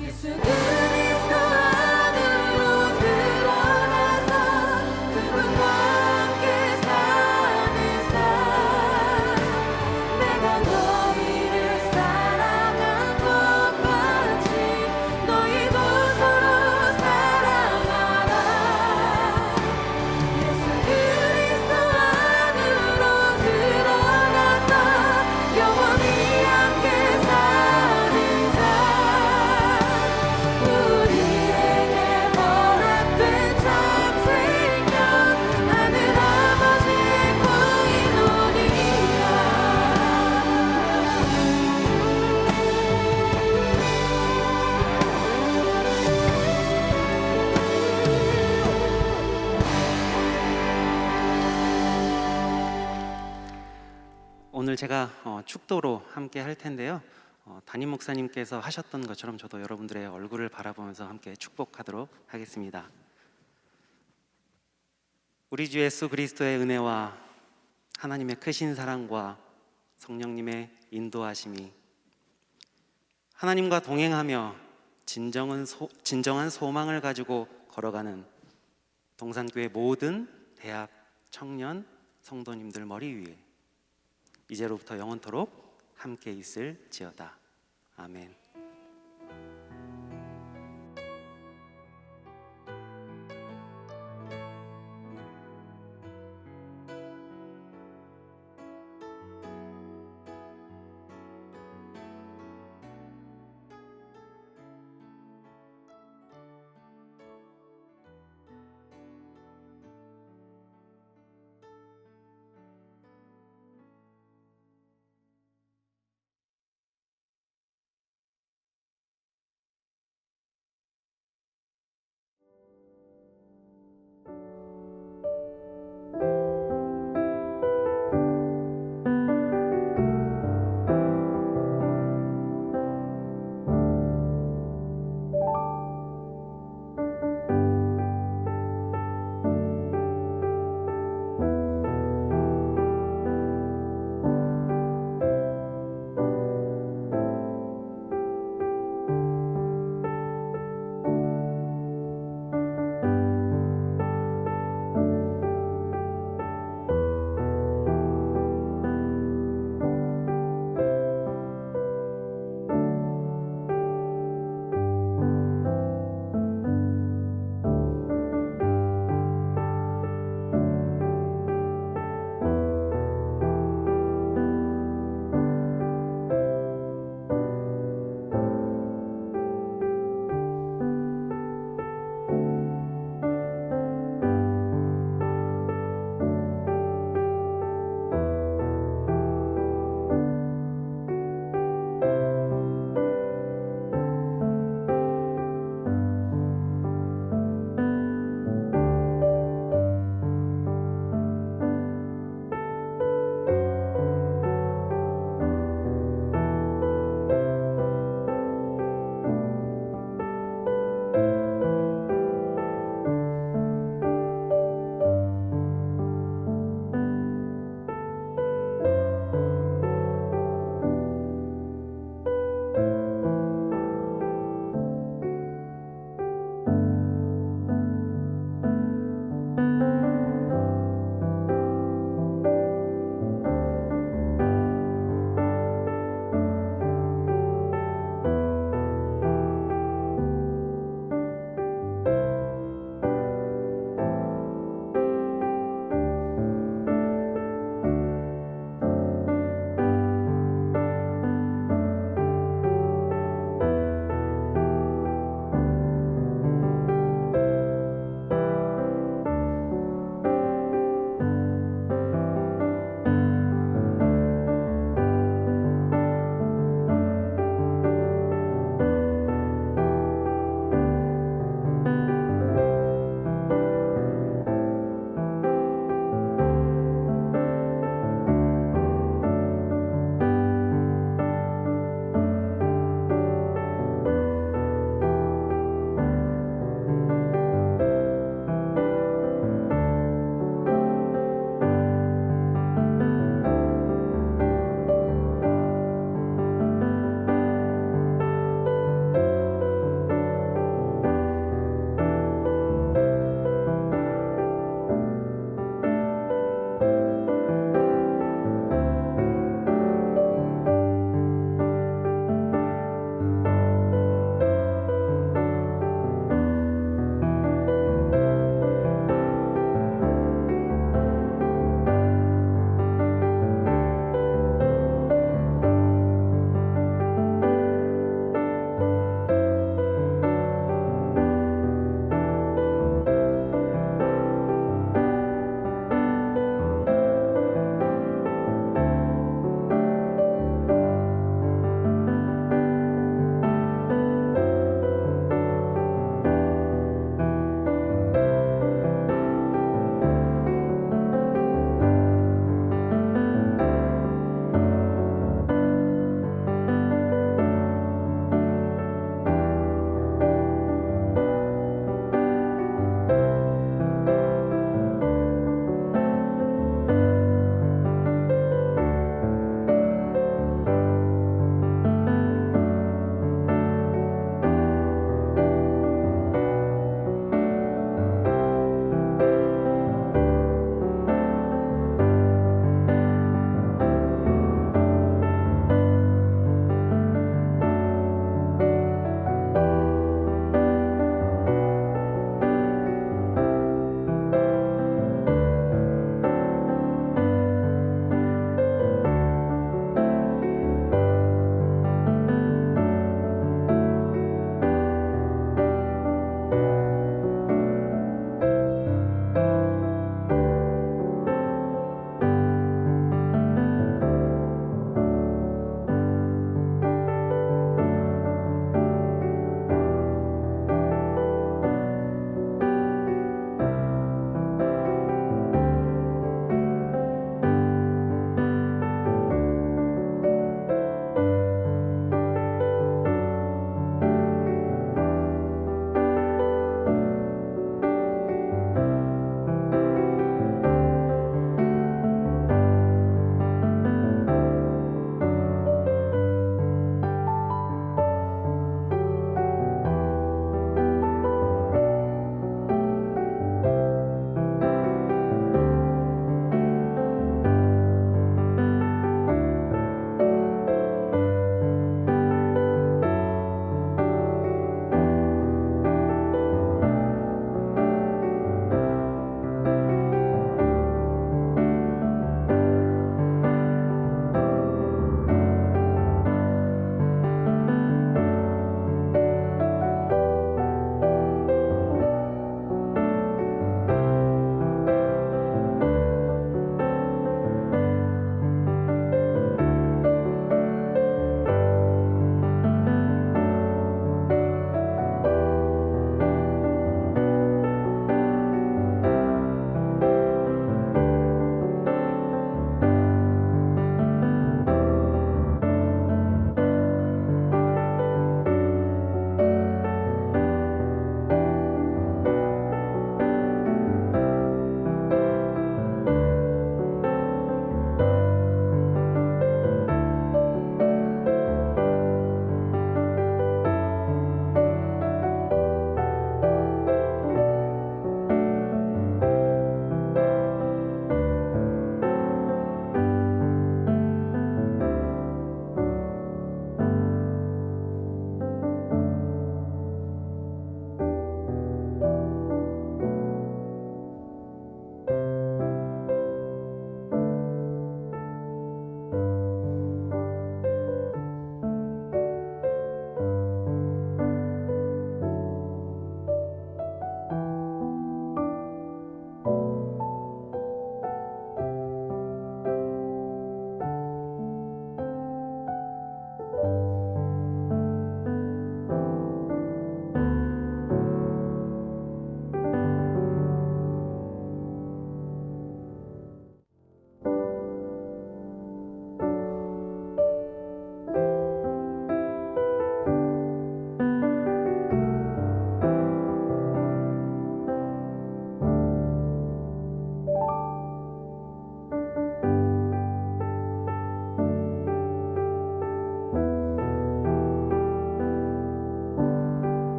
예수 그리스도 안으로 들어가서 그분과 함께 사는 삶 내가 너희를 사랑한 것 같이 너희도 서로 사랑하라. 예수 그리스도 안으로 들어가서 영원히 함께 사는 삶 우리에게 허락된 참 생명 하늘 아버지의 공의노니라. 오늘 제가 축도로 함께 할 텐데요. 담임 목사님께서 하셨던 것처럼 저도 여러분들의 얼굴을 바라보면서 함께 축복하도록 하겠습니다. 우리 주 예수 그리스도의 은혜와 하나님의 크신 사랑과 성령님의 인도하심이 하나님과 동행하며 진정한 소망을 가지고 걸어가는 동산교회 모든 대학 청년 성도님들 머리 위에 이제로부터 영원토록 함께 있을지어다. 아멘.